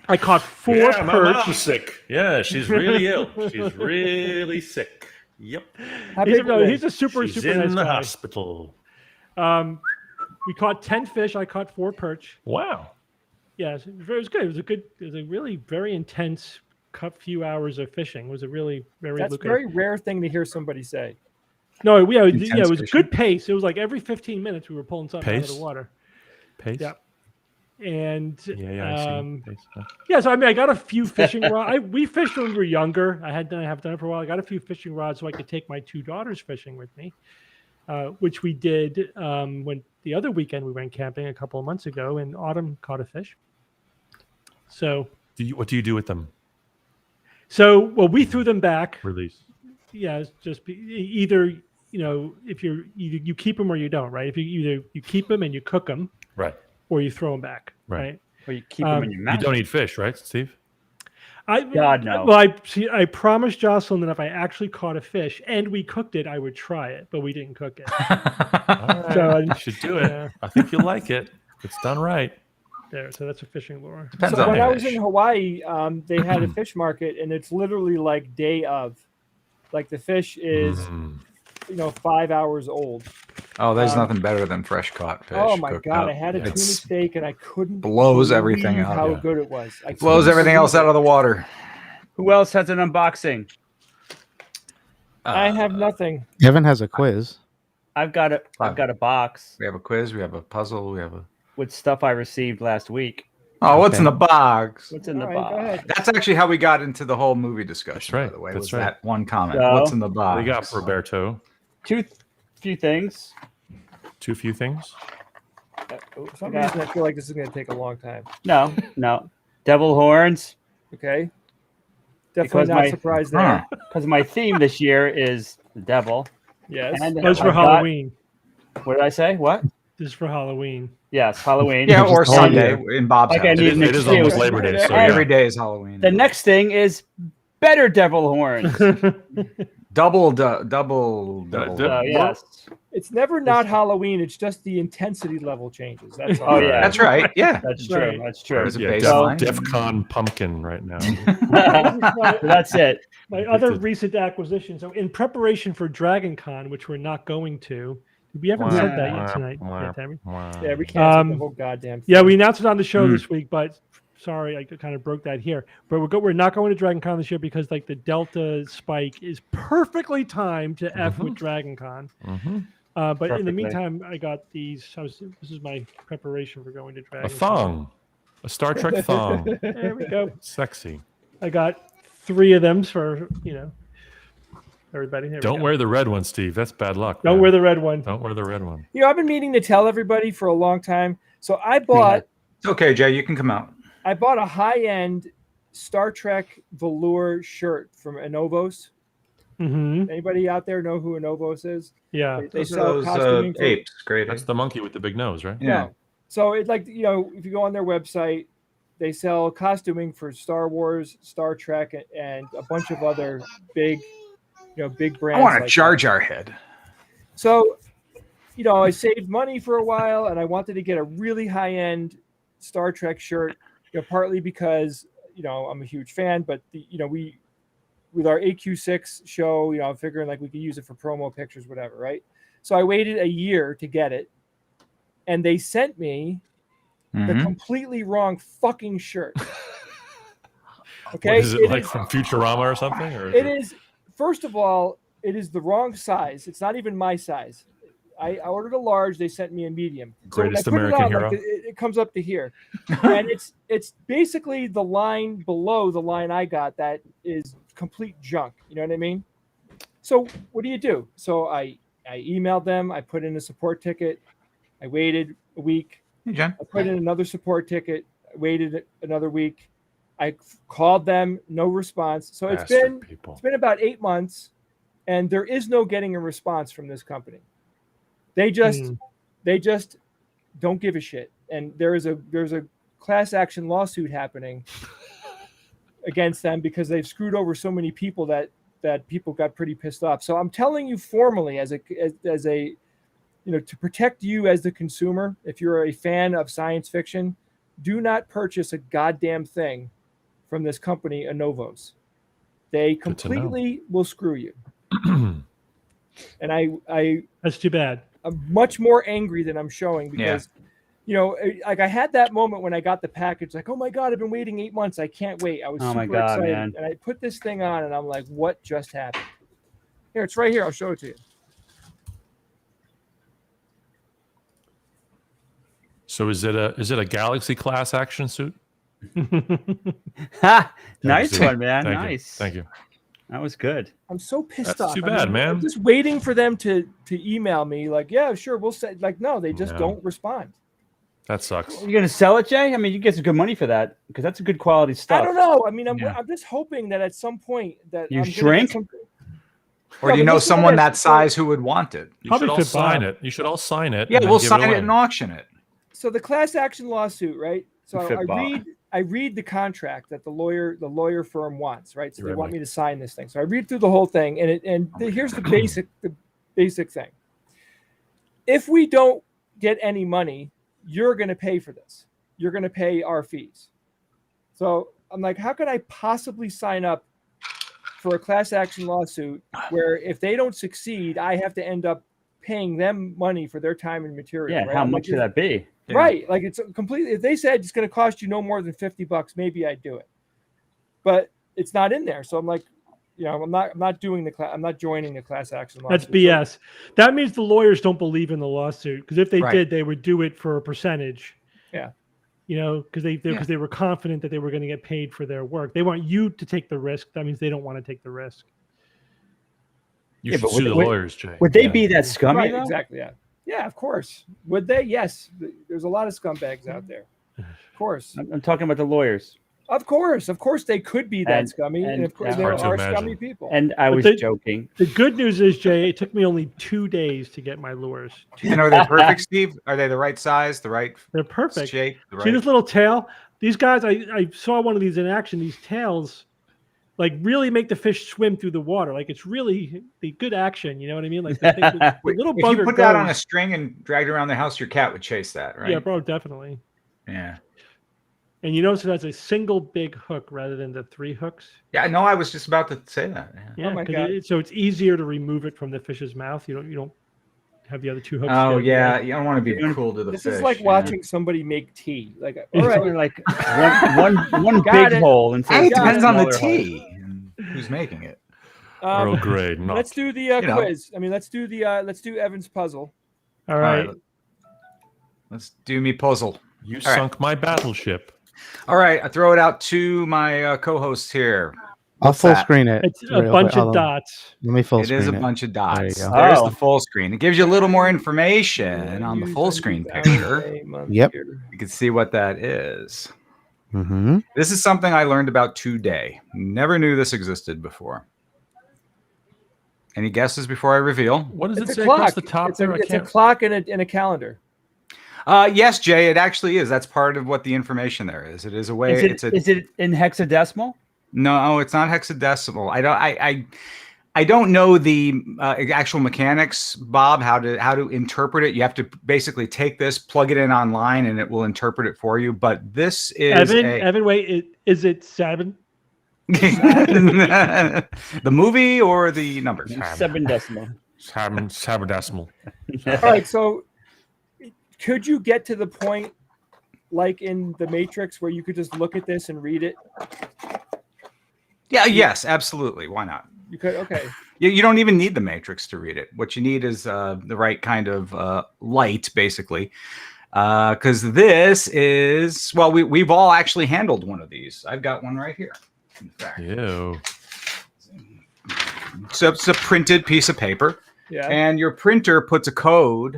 I caught four perch. sick. Yeah, she's really ill. She's really sick. Yep. How big were they? He's a super nice guy. hospital. We caught 10 fish. I caught 4 perch. Wow. Yeah, it was good. It was a really very intense few hours of fishing. It was a really very That's a lucrative. very rare thing to hear somebody say. No, yeah, it Intense was fishing. good pace. It was like every 15 minutes we were pulling something out of Pace? the water. Pace. Yeah. And Yeah, I see. Pace. yeah, so I mean, I got a few fishing rods. We fished when we were younger. I have done it for a while. I got a few fishing rods so I could take my 2 daughters fishing with me, which we did when the other weekend we went camping a couple of months ago. And Autumn caught a fish. So What do you do with them? well, we threw them back. Release. Yeah, it's just either if you keep them or you don't, right? If you keep them and you cook them, Right. or you throw them back, Right. right? Or you keep them in your mouth. You don't eat fish, right, Steve? God, no. Well, I promised Jocelyn that if I actually caught a fish and we cooked it, I would try it, but we didn't cook it. All right. So, You should do it. yeah. I think you'll like it. If it's done right. there. So that's a fishing lure. Depends So on when the I was fish. in Hawaii, they had a fish market, and it's literally like day of. Like the fish is, Mm. 5 hours old. Oh, there's um, nothing better than fresh caught fish. Oh my cooked god! up. I had a tuna It's- steak, and I couldn't blows everything believe out, how yeah. good it was. I Blows couldn't everything believe else out it. of the water. Who else has an unboxing? I have nothing. Kevin has a quiz. I've got a box We have a quiz. We have a puzzle. We have a. with stuff I received last week. Oh, what's Okay. in the box? What's in the All right, box? go ahead. That's actually how we got into the whole movie discussion. That's right. By the way, That's was right. that one comment? So- What's in the What box? do you got, Roberto? Few things. Too few things. For some reason, I feel like this is going to take a long time. No. Devil horns. Okay. Because Definitely not my- surprised there. Because my theme this year is the devil. Yes. And That's for I've got- Halloween. What did I say? What? This is for Halloween. Yes, Halloween. Yeah, or Just the whole Sunday in Bob's Like I house. need It an is excuse. almost Labor Day, so And Every day is Halloween. The next thing is better devil horns. double. Yes. It's never not Halloween. It's just the intensity level changes. That's all. Oh yeah, That's right. Yeah. That's true. Right. That's true. There's a Yeah, baseline. DEFCON pumpkin right now. That's it. My other recent acquisition. So in preparation for Dragon Con, which we're not going to, we haven't said that yet tonight. yet, Tammy. Yeah, we can't the whole goddamn thing. Yeah, we announced it on the show this week, but sorry, I kind of broke that here. But we're not going to Dragon Con this year because like the Delta spike is perfectly timed to F with Dragon Con. Mm-hmm. But in the Perfectly. meantime, I got these. This is my preparation for going to Dragon A thong. A Star Trek thong. Con. There we go. Sexy. I got 3 of them for everybody. There we Don't go. wear the red one, Steve. That's bad luck. Don't man. wear the red one. Don't wear the red one. I've been meaning to tell everybody for a long time. So I bought It's okay, Jay. You can come out. a high-end Star Trek velour shirt from Anovos. Mm-hmm. Anybody out there know who Anovos is? Yeah. They Those are sell those costuming for- apes. Great. That's the monkey with the big nose, right? Yeah. So it's like, if you go on their website, they sell costuming for Star Wars, Star Trek, and a bunch of other big brands. I want a like Jar that. Jar head. So, I saved money for a while, and I wanted to get a really high-end Star Trek shirt. Partly because I'm a huge fan, but we with our AQ6 show, I'm figuring like we could use it for promo pictures, whatever, right? So I waited a year to get it, and they sent me the completely wrong fucking shirt. Okay, What is it like from Futurama or something? Or It is. First of all, it is the wrong size. It's not even my size. I ordered a large. They sent me a medium. Greatest so when I put American it on, hero. like, it comes up to here, and it's basically the line below the line I got that is complete junk. You know what I mean? So what do? So I emailed them. I put in a support ticket. I waited a week. Hey, Jen. I put in another support ticket. I waited another week. I called them. No response. So it's been about 8 months, and there is no getting a response from this company. They just don't give a shit. And there's a class action lawsuit happening against them because they've screwed over so many people that people got pretty pissed off. So I'm telling you formally as a to protect you as the consumer, if you're a fan of science fiction, do not purchase a goddamn thing from this company, Anovos. They completely will screw you. And I That's too bad. I'm much more angry than I'm showing because, like I had that moment when I got the package, like, oh my God, I've been waiting 8 months. I can't wait. I was super excited. Man. And I put this thing on and I'm like, what just happened? Here, it's right here. I'll show it to you. So is it a Galaxy class action suit? Ha! Nice Thank you. one, man. Thank you. Nice. Thank you. That was good. I'm so pissed That's off. too bad, man. I'm just waiting for them to email me like, yeah, sure, we'll say. Like, no, they just No. don't respond. That sucks. You gonna sell it, Jay? I mean, you get some good money for that because that's a good quality stuff. I don't know. I mean, I'm Yeah. just hoping that at some point that You I'm gonna get shrink? something- Or No, do you but know this one someone is- that size who would want it? You Probably should all fit sign Bob. it. You should all sign it. Yeah, and then we'll give sign it away. and auction it. So the class action lawsuit, right? So Fit Bob. I read the contract that the lawyer firm wants, right? So You they read want Mike. me to sign this thing. So I read through the whole thing, and here's the basic thing. If we don't get any money, you're going to pay for this. you're going to pay our fees. So I'm like, how could I possibly sign up for a class action lawsuit where if they don't succeed, I have to end up paying them money for their time and material? Yeah, right? how I'm much like, would that be? Yeah. Right. Like it's completely, if they said it's going to cost you no more than $50, maybe I'd do it. But it's not in there. So I'm like, I'm not doing I'm not joining the class action lawsuit. That's BS. That means the lawyers don't believe in the lawsuit, because if they Right. did, they would do it for a percentage. Yeah. Because they were confident that they were going to get paid for their work. They want you to take the risk. That means they don't want to take the risk. You Yeah, should but sue the would- lawyers, Jay. Would they be that scummy Right, though? exactly. Yeah. Yeah, of course. Would they? Yes. There's a lot of scumbags out there. Of course. I'm talking about the lawyers. Of course they could be that And- scummy, and and- of course yeah. there Hard to are imagine. scummy people. And I But was they- joking. The good news is, Jay, it took me only 2 days to get my lures. And are they perfect, Steve? Are they the right size, the right They're perfect. shape? The See right... this little tail? These guys, I saw one of these in action. These tails, like, really make the fish swim through the water. Like, it's really the good action. You know what I mean? Like the little If bugger you put that on a goes- string and dragged it around the house, your cat would chase that, right? Yeah, bro, definitely. Yeah. And you notice it has a single big hook rather than the 3 hooks. Yeah, no, I was just about to say that. Yeah. Yeah, my 'cause God. so it's easier to remove it from the fish's mouth. You don't have the other 2 hooks. Oh, there. yeah. You don't want to be cruel to the This fish. is like yeah. watching somebody make tea. Like, all It's right, only like one Got big it. hole and Hey, it Got depends it. on the smaller hole. tea and who's making it. Earl Grey, not. let's do the You know. quiz. I mean, let's do Evan's puzzle. All right. Let's do me puzzle. You All right. sunk my battleship. All right, I throw it out to my co-hosts here. I'll What's full that? screen it. It's a real bunch quick. of dots. Let me full It screen is a it. bunch of There you dots. go. There's Oh. the full screen. It gives you a little more information on the full screen picture. Yep. You can see what that is. Mm-hmm. This is something I learned about today. Never knew this existed before. Any guesses before I reveal? What does It's it a say clock. across the top It's there? I a can't. clock and a calendar. Yes, Jay, it actually is. That's part of what the information there is. It is a way. Is it in hexadecimal? No, it's not hexadecimal. I don't know the actual mechanics, Bob. How to interpret it? You have to basically take this, plug it in online, and it will interpret it for you. But this is Evan, wait, is it 7? the movie or the numbers. 7 decimal. Saberdecimal. All right, so could you get to the point like in the Matrix where you could just look at this and read it? Yeah. Yes. Absolutely. Why not? You could. Okay. You don't even need the Matrix to read it. What you need is the right kind of light, basically. Because this is, well, we've all actually handled one of these. I've got one right here. In fact, Ew. so it's a printed piece of paper, Yeah. and your printer puts a code.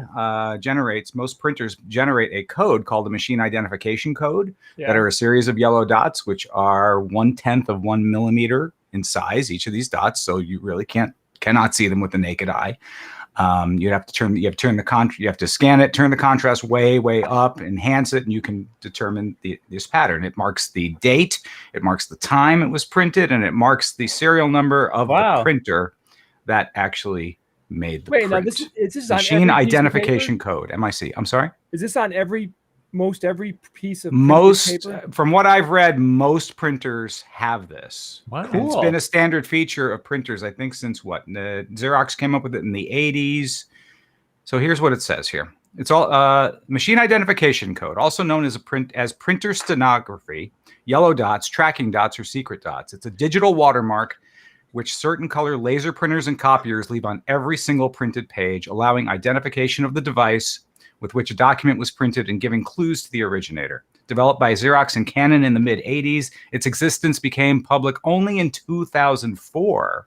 Most printers generate a code called the machine identification code Yeah. that are a series of yellow dots, which are 1/10 of 1 millimeter in size. Each of these dots, so you really cannot see them with the naked eye. You have to scan it, turn the contrast way up, enhance it, and you can determine this pattern. It marks the date, it marks the time it was printed, and it marks the serial number of the printer that actually made the Wait, now print. this is on Machine every piece of identification code, MIC. I'm sorry. Is this on every piece of printed Most, paper? from what I've read, most printers have this. Wow. And it's been a standard feature of printers, I think, since what? Xerox came up with it in the 80s. So here's what it says here. It's all machine identification code, also known as printer stenography, yellow dots, tracking dots, or secret dots. It's a digital watermark which certain color laser printers and copiers leave on every single printed page, allowing identification of the device with which a document was printed and giving clues to the originator. Developed by Xerox and Canon in the mid-'80s, its existence became public only in 2004.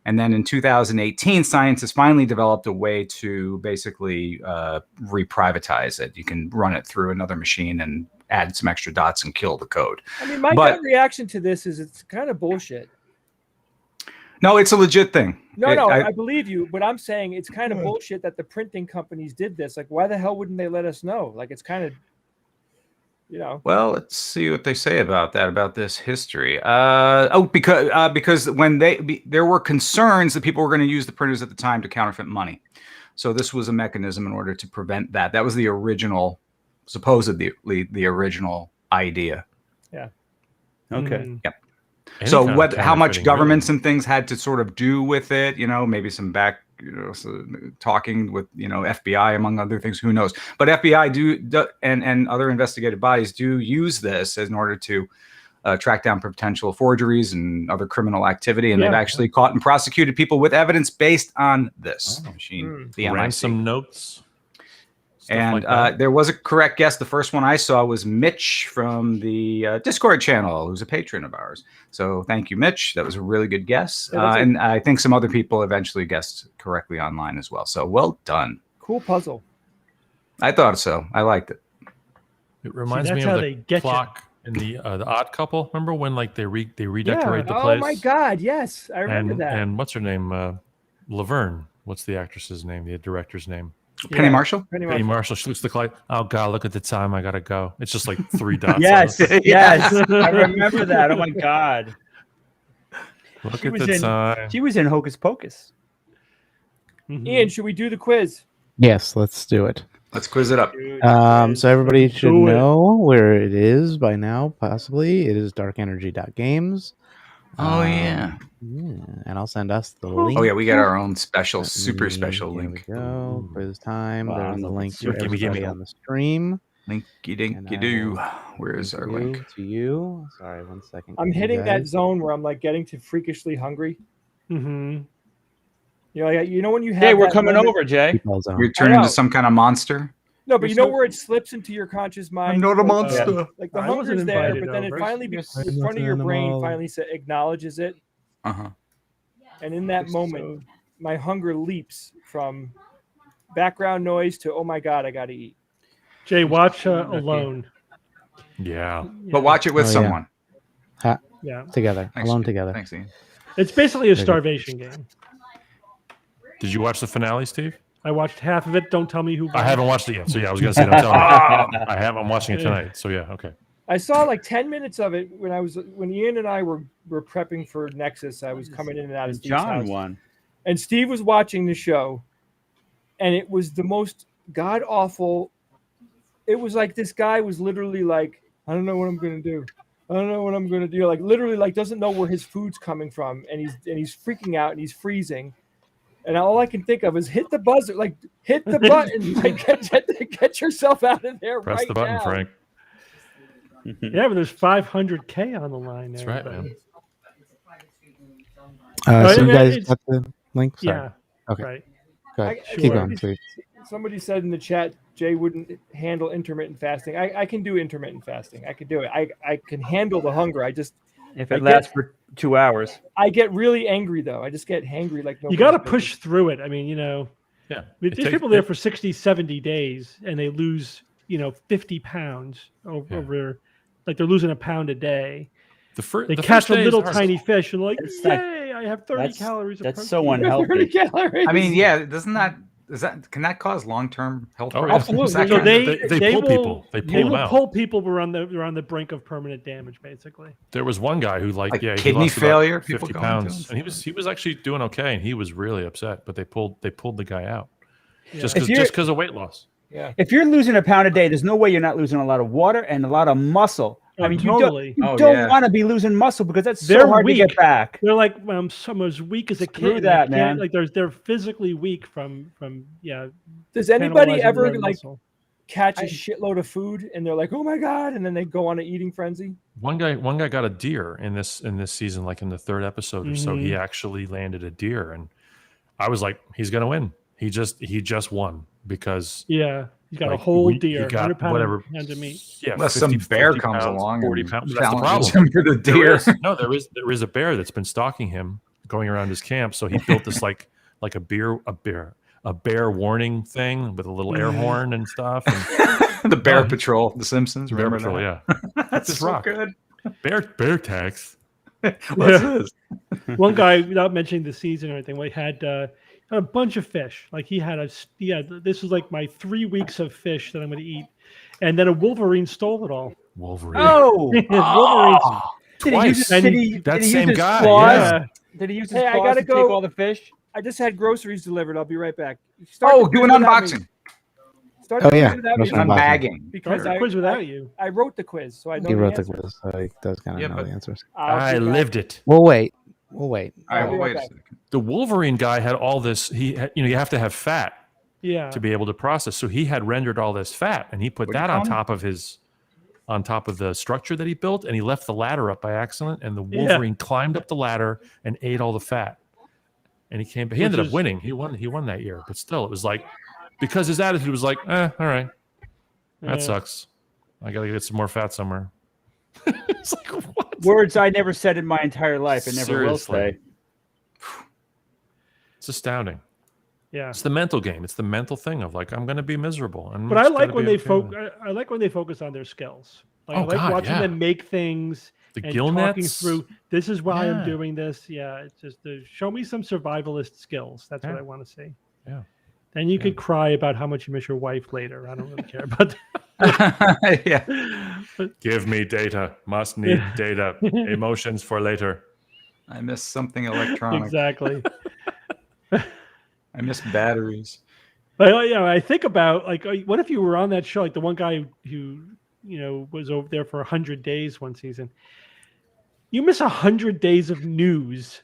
And then in 2018, scientists finally developed a way to basically reprivatize it. You can run it through another machine and add some extra dots and kill the code. I mean, my gut reaction to this is it's kind of bullshit. No, it's a legit thing. No, I believe you, but I'm saying it's kind of bullshit that the printing companies did this. Like, why the hell wouldn't they let us know? Like, it's kind of, Well, let's see what they say about that, about this history. Because when there were concerns that people were going to use the printers at the time to counterfeit money. So this was a mechanism in order to prevent that. That was the original supposedly the original idea. Okay. Mhm. Any So kind of what, how much counterfeiting, governments really. and things had to sort of do with it, maybe some talking with, FBI, among other things, who knows? But FBI and other investigative bodies do use this in order to track down potential forgeries and other criminal activity. And they've actually caught and prosecuted people with evidence based on this machine, the MIC. Ransom notes. And like there was a correct guess. The first one I saw was Mitch from the Discord channel, who's a patron of ours. So thank you, Mitch. That was a really good guess. And I think some other people eventually guessed correctly online as well. So well done. Cool puzzle. I thought so. I liked it. It reminds that's me how of they the get clock in the Odd Couple. Remember when they redecorate the Oh place? my God! Yes, I remember that. And what's her name? Laverne. What's the actress's name? The director's name? Penny Marshall? Penny Marshall. She looks at the clock. Oh God, look at the time. I gotta go. It's just like 3 dots. Yes, yes, I remember that. Oh my God. Look at the time. She was in Hocus Pocus. Ian, should we do the quiz? Yes, let's do it. Let's quiz it up. So everybody should do it. know where it is by now, possibly. It is darkenergy.games. Oh, yeah. And I'll send us the link. Oh, yeah. We got our own special, super special link. Here we go. Quiz time. Wow, There's the link to gimme, everybody on the stream. Linky dinky doo. Where is our link? To you. Sorry, 1 second. I'm you hitting that guys. zone where I'm like getting to freakishly hungry. Mm-hmm. You know when you have. Hey, we're that coming moment- over, Jay. People zone. You're turning know. into some kind of monster. No, but you know where it slips into your conscious mind. I'm not a like, monster. Like the I wasn't hunger's there, invited but then it over. finally, You're in front of your an brain, animal. finally acknowledges it, Uh-huh. and in that moment, my hunger leaps from background noise to oh my God, I got to eat. Jay, watch Alone. Yeah. But watch it with Oh, yeah. someone. Yeah, Together. Thanks, Alone Ian. together. Thanks, Ian. it's basically a starvation game. Did you watch the finale, Steve? I watched half of it. Don't tell me who. I won. haven't watched it yet. So yeah, I was gonna say don't tell me. I have. I'm watching it tonight. So yeah, okay. I saw like 10 minutes of it when Ian and I were prepping for Nexus. I was coming in and out of Steve's John house. won. And Steve was watching the show, and it was the most god awful. It was like this guy was literally like, I don't know what I'm gonna do. I don't know what I'm gonna do. Like literally, like doesn't know where his food's coming from, and he's freaking out and he's freezing. And all I can think of is hit the buzzer, like hit the button, like get yourself out of there. Press right the button, now. Frank. Yeah, but there's 500K on the line. That's there, right, buddy. man. So you it- guys it's- got the link? Sorry. Yeah. Okay. Right. Go ahead. I- Keep sure. going, Steve. Somebody said in the chat Jay wouldn't handle intermittent fasting. I can do intermittent fasting. I can do it. I can handle the hunger. If I it get- lasts for 2 hours. I get really angry though. I just get hangry like no. You got to push through it. I mean, Yeah. there's people there for 60, 70 days and they lose, 50 pounds over like they're losing a pound a day. The They catch first a days little are- tiny fish and like, It's like- yay, I have 30 calories of That's protein. so unhealthy. calories. I mean, yeah, can that cause long-term health Oh, problems? absolutely. That So kind of- they pull people. They pull them will out. pull people who are on the brink of permanent damage, basically. There was one guy who Like he kidney lost about failure, people 50 going to pounds, and he was actually doing okay, and he was really upset. But they pulled the guy out just If you're- because of weight loss. Yeah. If you're losing a pound a day, there's no way you're not losing a lot of water and a lot of muscle. I mean, totally. you Oh, don't yeah. want to be losing muscle because that's so They're hard to weak. get back. They're like I'm as weak as a Screw kid. that, man. Like they're physically weak from Does anybody cannibalizing ever their like muscle. catch a shitload of food and they're like, oh my God, and then they go on an eating frenzy? One guy got a deer in this season, like in the 3rd episode or so. He actually landed a deer, and I was like, he's gonna win. He just won because Yeah, you got a like, whole he deer, got 100 pounds whatever of meat. Yeah, Unless 50, some bear 50 comes pounds, along 40 and pounds. That's the challenges problem. him to the There deer. is a bear that's been stalking him, going around his camp. So he built this like a bear warning thing with a little air horn and stuff. And The Bear Patrol, The Simpsons. Bear Remember Patrol, that? yeah. That's This so rock. good. Bear tax. What's this? One guy, without mentioning the season or anything, had a bunch of fish. Like this was like my 3 weeks of fish that I'm going to eat, and then a Wolverine stole it all. Wolverine. Oh, Wolverine. did he use Twice. his, did he, That did he same use his guy, claws? yeah. Did he use his Hey, I claws gotta to go. take all the fish? I just had groceries delivered. I'll be right back. Start Oh, the do an quiz without me. unboxing. Start Oh the yeah, quiz without Russian me. I'm Boston. bagging. Because I- the quiz without you. I wrote the quiz, so I know He the wrote the answer. quiz, so he does kind of Yeah, know but- the answers. I lived it. We'll wait. We'll wait. All right, I'll be well, right wait a back. second. The Wolverine guy had all this. You have to have fat Yeah. to be able to process. So he had rendered all this fat, and he put What'd you that on call top of the structure that he built, and he left the ladder up by accident. And the Yeah. Wolverine climbed up the ladder and ate all the fat. And he came. He Which ended is- up winning. He won that year. But still, it was like because his attitude was like, all right, that Yeah. sucks. I gotta get some more fat somewhere. It's like what? Words I never said in my entire life and never will Seriously. say. It's astounding. Yeah. It's the mental game. It's the mental thing of like I'm going to be miserable. And But I like when they I like when they focus on their skills. Like, I Oh, like God, watching yeah. them make things the and gill talking nets. through. This is why Yeah. I'm doing this. Yeah, it's just show me some survivalist skills. That's what Yeah. I want to see. Yeah. Then you Yeah. could cry about how much you miss your wife later. I don't really care about Yeah, but Give me data. Must need data. Emotions for later. I miss something electronic. exactly. I miss batteries. But I think about like, what if you were on that show, like the one guy who was over there for 100 days one season. You miss 100 days of news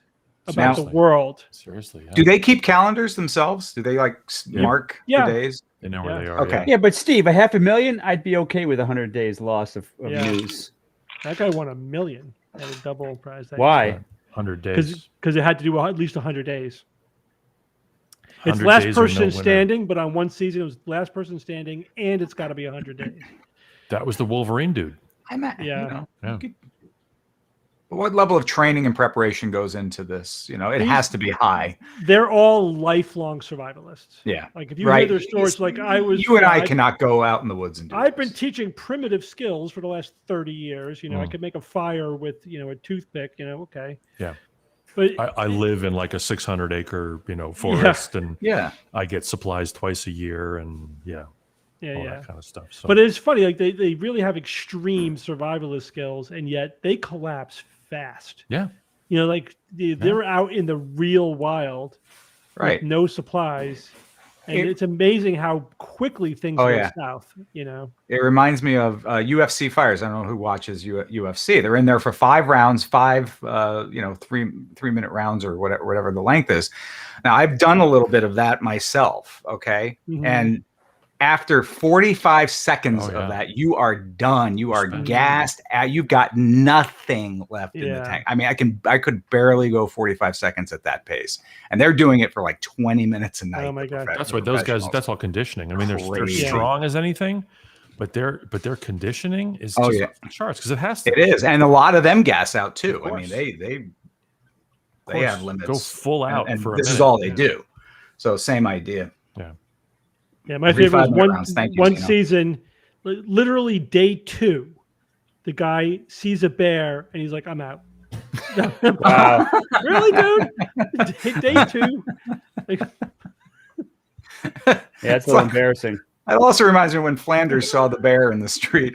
about the Seriously. world. Seriously. Yeah. Do they keep calendars themselves? Do they like mark Yeah. the days? They know where Yeah. they are. Okay. Yeah, but Steve, a 500,000, I'd be okay with 100 days loss of Yeah. news. That guy won $1 million at a double prize. Why? 100 days. Because it had to do at least 100 days. It's 100 last days or no person winner. standing, but on one season it was last person standing, and it's got to be 100 days. That was the Wolverine dude. I'm at, Yeah. Yeah. What level of training and preparation goes into this? It has to be high. They're all lifelong survivalists. Yeah. Like if you Right. hear their stories, like I was, You and I I- cannot go out in the woods and do I've been this. teaching primitive skills for the last 30 years. I Mm. could make a fire with, a toothpick, okay. Yeah. But I live in like a 600-acre, forest, and Yeah. I get supplies twice a year, and all yeah. that kind of stuff. So, But it's funny, like they really have extreme survivalist skills, and yet they collapse fast. yeah, Like they're out in the real wild, Right. with no supplies, and It- it's amazing how quickly things Oh, go yeah. south. It reminds me of UFC fighters. I don't know who watches UFC. They're in there for 5 rounds, 3-minute rounds or whatever the length is. Now I've done a little bit of that myself. Okay. Mhm. And after 45 seconds Oh, yeah. of that, you are done. You are Spent. gassed. You've got nothing left in the Yeah. tank. I mean, I could barely go 45 seconds at that pace, and they're doing it for like 20 minutes a night. Oh, my the God. profe- that's the why those guys. professionals. That's all conditioning. I mean, they're Crazy. strong as anything, but their conditioning is Oh, just yeah. off the charts because it has to. It is, and a lot of them gas out too. I mean, course. they course. have limits. Go full out and for a this is minute. all they do. So same idea. Yeah, my favorite was 5-minute rounds. Thank you, one Zeno. season, literally day 2, the guy sees a bear and he's like, "I'm out." Wow. Really, dude? Day 2. Like, Yeah, that's a little embarrassing. It also reminds me when Flanders saw the bear in the street.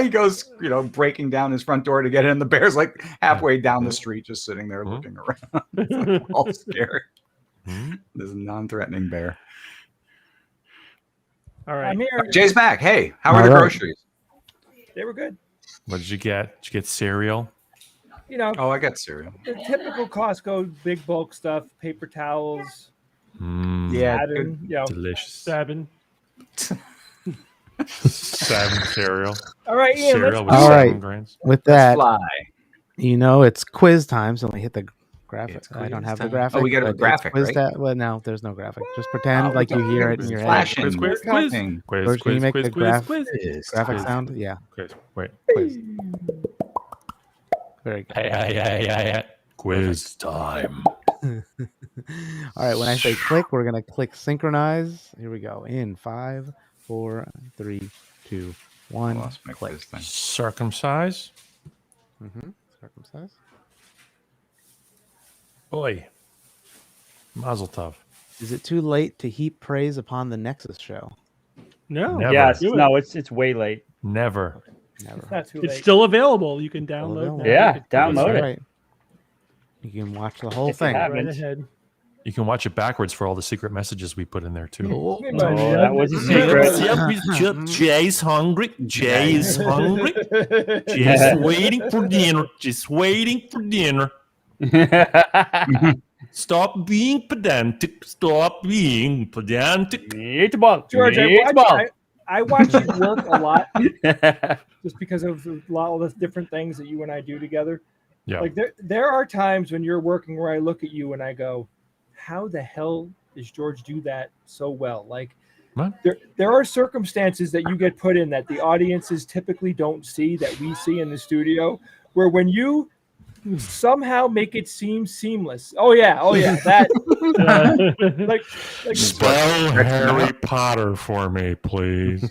He goes, breaking down his front door to get in. The bear's like halfway down the street, just sitting there looking around, all scared. Mhm. This non-threatening bear. all right. I'm here. Jay's back. Hey, how are All the right. groceries? They were good. What did you get? Did you get cereal? Oh, I got cereal. The typical Costco big bulk stuff, paper towels, Yeah, Adam, Delicious. 7. 7 cereal. All right, Ian, Cereal let's with All 7 right. grains. With that, fly. it's quiz time. So let me hit the graphic. It's I don't quiz have the time. graphic. Oh, we got a but it's graphic, quiz right? Well, no, there's no graphic. Just pretend Oh, like you we hear got it in your head. flashing. Quiz, quiz, We're quiz. counting. Quiz, George, can you quiz, make quiz, the quiz, graph- quiz, Graphic quiz, sound? Yeah, quiz. Wait. quiz. Very good. Quiz time. All right, when I say click, we're gonna click synchronize. Here we go. In 5, 4, 3, 2, 1. Lost my Click. quiz thing. Circumcise. Circumcise. Boy. Mazel tov. Is it too late to heap praise upon the Nexus show? No. Never. Yes, Do it. no, it's way late. Never. Never. It's not too It's late. still available. You can download available. now. Yeah, You can- download That's it. right. You can watch the whole If you thing. have Right it. ahead. You can watch it backwards for all the secret messages we put in there too. Oh, that was a secret. Jay's hungry. Jay's hungry. Just waiting for dinner. Just waiting for dinner. Stop being pedantic. Stop being pedantic. Meatball. George, Meatball. I watch you work a lot just because of a lot of the different things that you and I do together. Yeah. Like there are times when you're working where I look at you and I go, how the hell does George do that so well? Like What? there are circumstances that you get put in that the audiences typically don't see that we see in the studio, where when you somehow make it seem seamless. Oh yeah, that like Spell Harry Potter for me, please.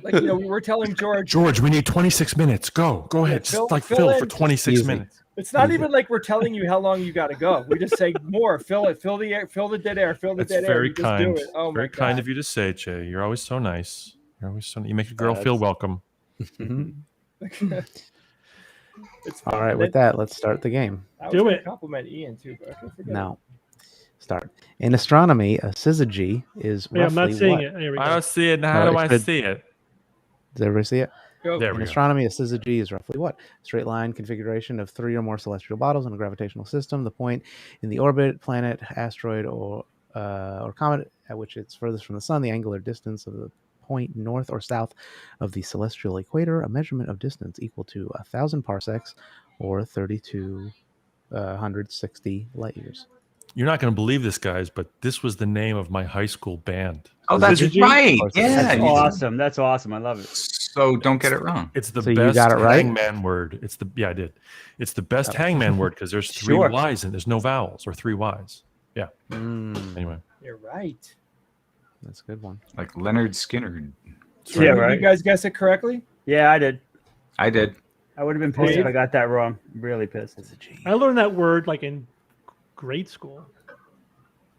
like we're telling George. George, we need 26 minutes. Go ahead. Fill- Just like fill fill in. for 26 Easy. minutes. It's not even like we're telling you how long you got to go. We just say more, fill it, fill the air, fill the dead air, fill the That's dead air. very You just kind. do it. Oh Very my kind God. of you to say, Jay. You're always so nice. You make a girl feel welcome. It's All fun. right, with that, let's start the game. I was Do gonna it. Compliment Ian too, but I can't forget. No. Start. In astronomy, a syzygy is Yeah, I'm roughly not seeing what? it. There we I go. don't see it. How No, do it I should- see it? Does everybody see it? Go. There In we go. astronomy, a syzygy is roughly what? Straight line configuration of 3 or more celestial bodies in a gravitational system. The point in the orbit, planet, asteroid, or comet at which it's furthest from the sun, the angular distance of the point north or south of the celestial equator, a measurement of distance equal to 1,000 parsecs or 3,260 light years. You're not going to believe this, guys, but this was the name of my high school band. Oh, that's Did you? right. Of course, Yeah. That's you- awesome. That's awesome. I love it. So don't get it wrong. It's the So you best got it right? hangman word. I did. It's the best hangman word because there's 3 Sure. Y's and there's no vowels or 3 Y's. Yeah. Mm, Anyway. You're right. that's a good one. Like Leonard Skinner. Yeah, Did right. You guys guess it correctly? Yeah, I did. I did. I would have been pissed yeah. if I got that wrong. Really pissed. I learned that word like in grade school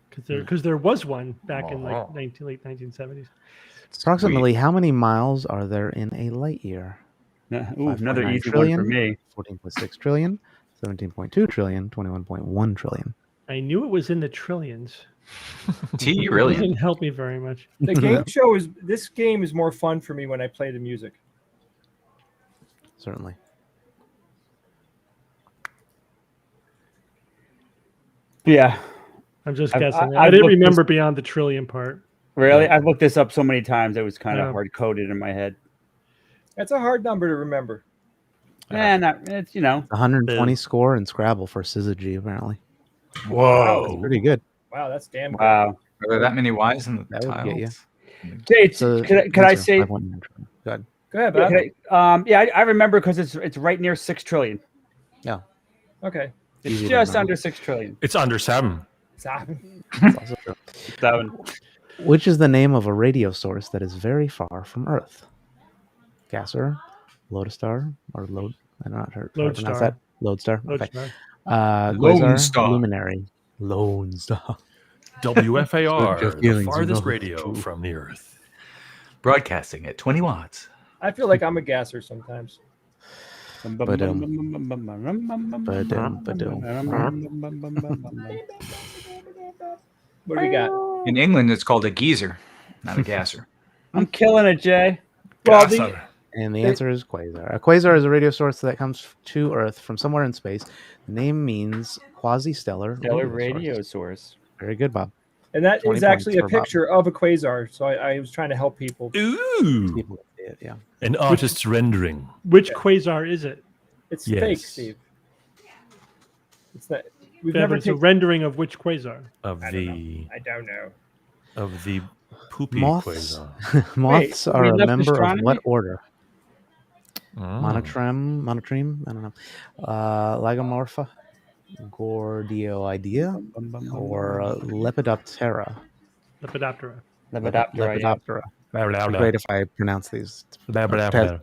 because there was one back in like late 1970s. Approximately how many miles are there in a light year? Ooh, another 5.9 easy trillion, one for me. 14.6 trillion, 17.2 trillion, 21.1 trillion. I knew it was in the trillions. T It really. didn't help me very much. The game show is this game is more fun for me when I play the music. Certainly. Yeah, I'm just I've- guessing. I've I didn't looked remember beyond the trillion part. really. I've looked this up so many times. It was kind of Yeah. hard coded in my head. That's a hard number to remember. And it's 120 score in Scrabble for syzygy, apparently. Whoa. Pretty good. Wow, that's damn good. wow. Are there that many Y's in the That would get you. tiles? Jay, So could I answer, say? 5.9 trillion. Go ahead. Go ahead, Yeah, Bob. I remember because it's right near 6 trillion. Okay. It's Easy to just remember. under 6 trillion. It's under 7. Stop. That's also true. That one. Which is the name of a radio source that is very far from Earth? Gasser, Lodestar, or Lode? I'm not sure how to pronounce Lodestar. that. Lodestar. Okay. Lodestar. Lone Quasar, Star. Luminary. Lone Star. WFAR, Just the feelings, you farthest know. radio from the Earth. Broadcasting at 20 watts. I feel like I'm a gasser sometimes. What do we got? In England, it's called a geezer, not a gasser. I'm killing it, Jay. Well, Gasser. And the answer is quasar. A quasar is a radio source that comes to Earth from somewhere in space. The name means quasi-stellar Stellar radio radio source. source. Very good, Bob. And that 20 is actually a points for Bob. picture of a quasar. So I was trying to help people. Ooh. People can see it, yeah. An artist's rendering. Which quasar is it? It's Yes. fake, Steve. It's that we've Yeah, never but it's a taken. rendering of which quasar? Of I don't the I don't know. of the poopy Moths. quasar. Moths Wait, are we a left member of astronomy? what order? Oh. Monotreme? I don't know. Lagomorpha, Gordioidea, or Lepidoptera. Lepidoptera. Lepidoptera. Blah, blah, It'd be blah. great if I pronounce these. Blah, blah, blah.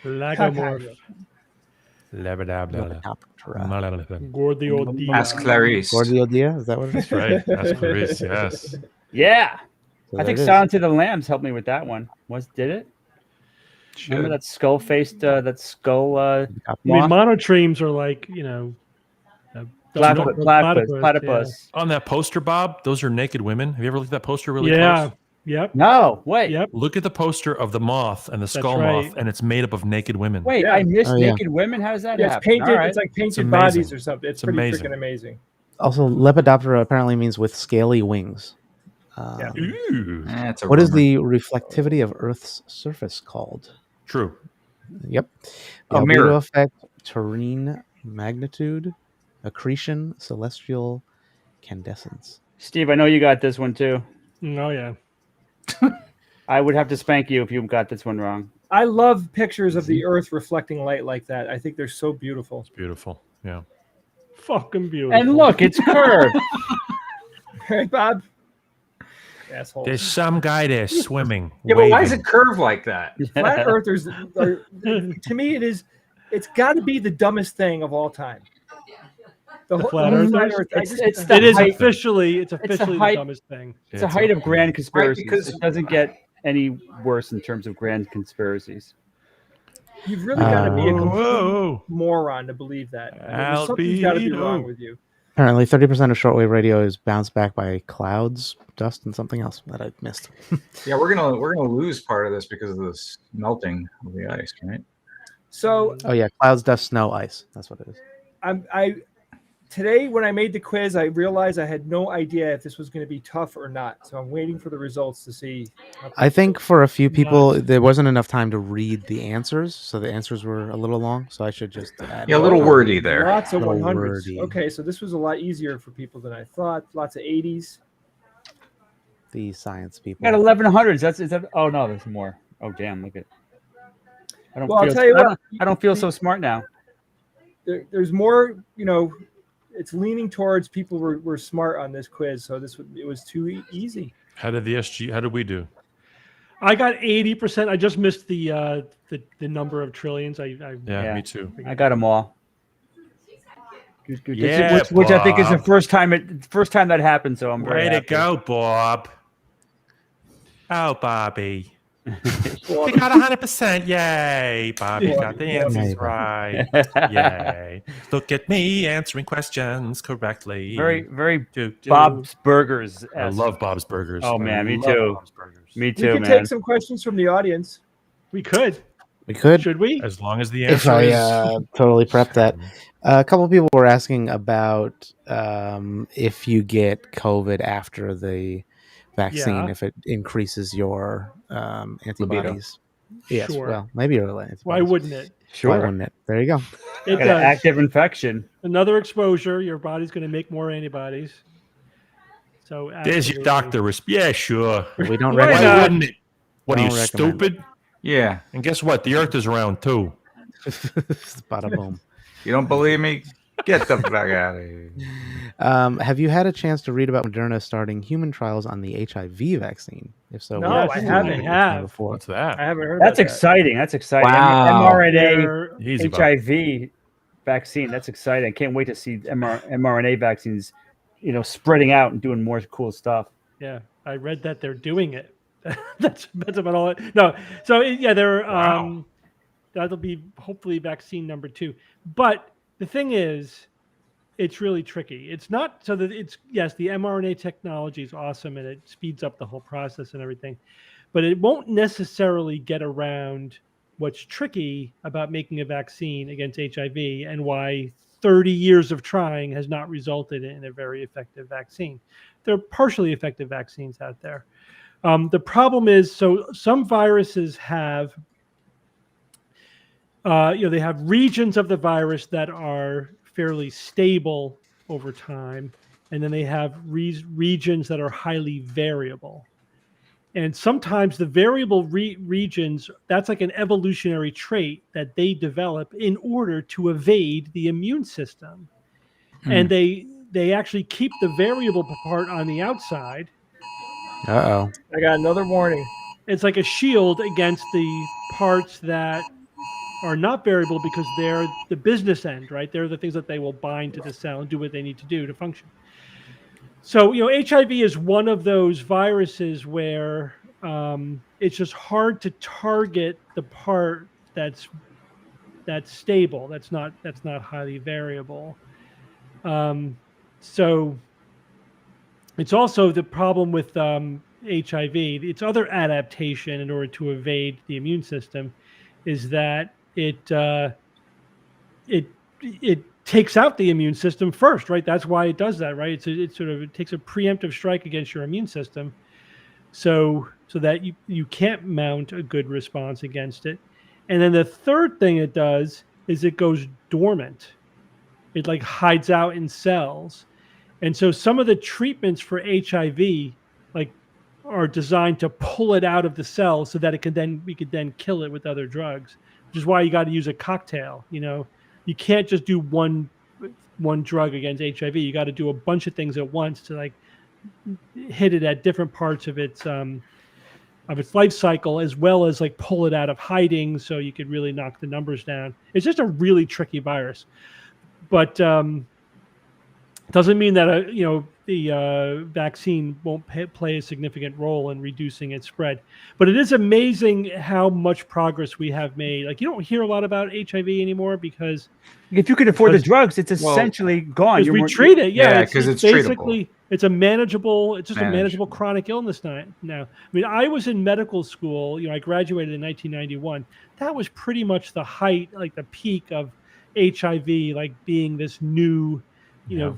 Lagomorph. Blah, blah, blah, blah. Lepidoptera. Blah, blah, blah. Gordiodea. Ask Clarice. Gordiodea, is that what it is? That's right. That's Clarice, yes. Yeah. So I think that is. Silence of the Lambs helped me with that one. Did it? Remember Should. that skull faced that skull I mean, monotremes are like, the Platypus. On that poster, Bob, those are naked women. Have you ever looked at that poster really Yeah. close? Yep. No, wait. Yep. Look at the poster of the moth and the skull right. moth, and it's made up of naked women. Wait, Yeah. I missed Oh, yeah. naked women. How does that Yeah, it's happen? painted. All right. It's like painted amazing. bodies or something. It's It's pretty amazing. freaking amazing. Also, Lepidoptera apparently means with scaly wings. Yeah. Ooh, That's a What is rumor. the reflectivity of Earth's surface called? true. Yep. The A albedo mirror. effect, terrene magnitude, accretion, celestial candescence. Steve, I know you got this one too. Oh yeah. I would have to spank you if you got this one wrong. I love pictures of the Earth reflecting light like that. I think they're so beautiful. It's beautiful. Yeah. Fucking beautiful. And look, it's curved. Right, Bob? Asshole. There's some guy there swimming. Yeah, but why is waving. it curved like that? Flat Earthers are, to me, it's got to be the dumbest thing of all time. The flat whole earthers? It's the It is height- officially the the height- dumbest thing. It's a height of grand conspiracies. because- It doesn't get any worse in terms of grand conspiracies. You've really got to be a complete Whoa. moron to believe that. I mean, something's got to be wrong with you. Apparently, 30% of shortwave radio is bounced back by clouds, dust, and something else that I missed. Yeah, we're gonna lose part of this because of this melting of the ice, right? So Oh yeah, clouds, dust, snow, ice. That's what it is. I today when I made the quiz, I realized I had no idea if this was going to be tough or not. So I'm waiting for the results to see. I think for a few people, there wasn't enough time to read the answers, so the answers were a little long. So I should just add Yeah, a little wordy there. Lots of Little 100s. wordy. Okay, so this was a lot easier for people than I thought. Lots of 80s. the science people. Got 1100s. Is that? Oh no, there's more. Oh damn! Look at. I don't. Well, I'll feel, tell you what. I don't feel so smart now. There's more. It's leaning towards people were smart on this quiz, so it was too easy. How did the SG? How did we do? I got 80%. I just missed the number of trillions. Yeah, Yeah. me too. I got them all. Good. Yeah, which I think is the Bob. first time that happened. So I'm very Way to happy. go, Bob. Oh, Bobby. We got 100%. Yay. Bobby got the answers right. Yay. Look at me answering questions correctly. Very Do. Bob's Burgers. I love Bob's Burgers. Oh, man, I me love too. Bob's Burgers. Me We too, can man. take some questions from the audience. We could. We could, Should we? As long as the if answer I is totally prepped that. A couple of people were asking about if you get COVID after the vaccine, Yeah. if it increases your antibodies. Yes, Sure. well, maybe your antibodies. Why wouldn't it? Sure. Why wouldn't it? There you go. It Got an does. active infection. Another exposure, your body's going to make more antibodies. So There's your absolutely. doctor. Yeah, sure. We don't Why Why not? recommend. wouldn't it? What are you, Don't recommend stupid? Yeah. And guess what? The Earth is round too. Bada boom. You don't believe me? Get the fuck out of here. Have you had a chance to read about Moderna starting human trials on the HIV vaccine? If so, No, what I have you haven't. heard Have. before? What's that? I haven't heard That's about that. exciting. That's exciting. Wow. mRNA, They're- Easy, Bob. HIV vaccine. That's exciting. I can't wait to see mRNA vaccines, spreading out and doing more cool stuff. Yeah, I read that they're doing it. that's about all. No, so yeah, they're Wow. that'll be hopefully vaccine number 2. But the thing is, it's really tricky. It's not so that it's yes, the mRNA technology is awesome and it speeds up the whole process and everything, but it won't necessarily get around what's tricky about making a vaccine against HIV and why 30 years of trying has not resulted in a very effective vaccine. There are partially effective vaccines out there. The problem is, so some viruses have, they have regions of the virus that are fairly stable over time, and then they have regions that are highly variable. And sometimes the variable regions, that's like an evolutionary trait that they develop in order to evade the immune system. And they actually keep the variable part on the outside. Uh-oh. I got another warning. It's like a shield against the parts that are not variable because they're the business end, right? They're the things that they will bind to the cell and do what they need to do to function. So, HIV is one of those viruses where it's just hard to target the part that's stable, that's not highly variable. So it's also the problem with HIV. Its other adaptation in order to evade the immune system is that it takes out the immune system first, right? That's why it does that, right? It takes a preemptive strike against your immune system, so that you can't mount a good response against it. And then the third thing it does is it goes dormant. It like hides out in cells. And so some of the treatments for HIV like are designed to pull it out of the cell so that we could then kill it with other drugs, which is why you got to use a cocktail. You can't just do one drug against HIV. You got to do a bunch of things at once to like hit it at different parts of its life cycle, as well as like pull it out of hiding so you could really knock the numbers down. It's just a really tricky virus, but doesn't mean that the vaccine won't play a significant role in reducing its spread. But it is amazing how much progress we have made. Like, you don't hear a lot about HIV anymore because if you could afford the drugs, it's essentially gone. Because we treat it, because it's basically treatable. It's a manageable chronic illness now. I mean, I was in medical school. I graduated in 1991. That was pretty much the height, like the peak of HIV, like being this new,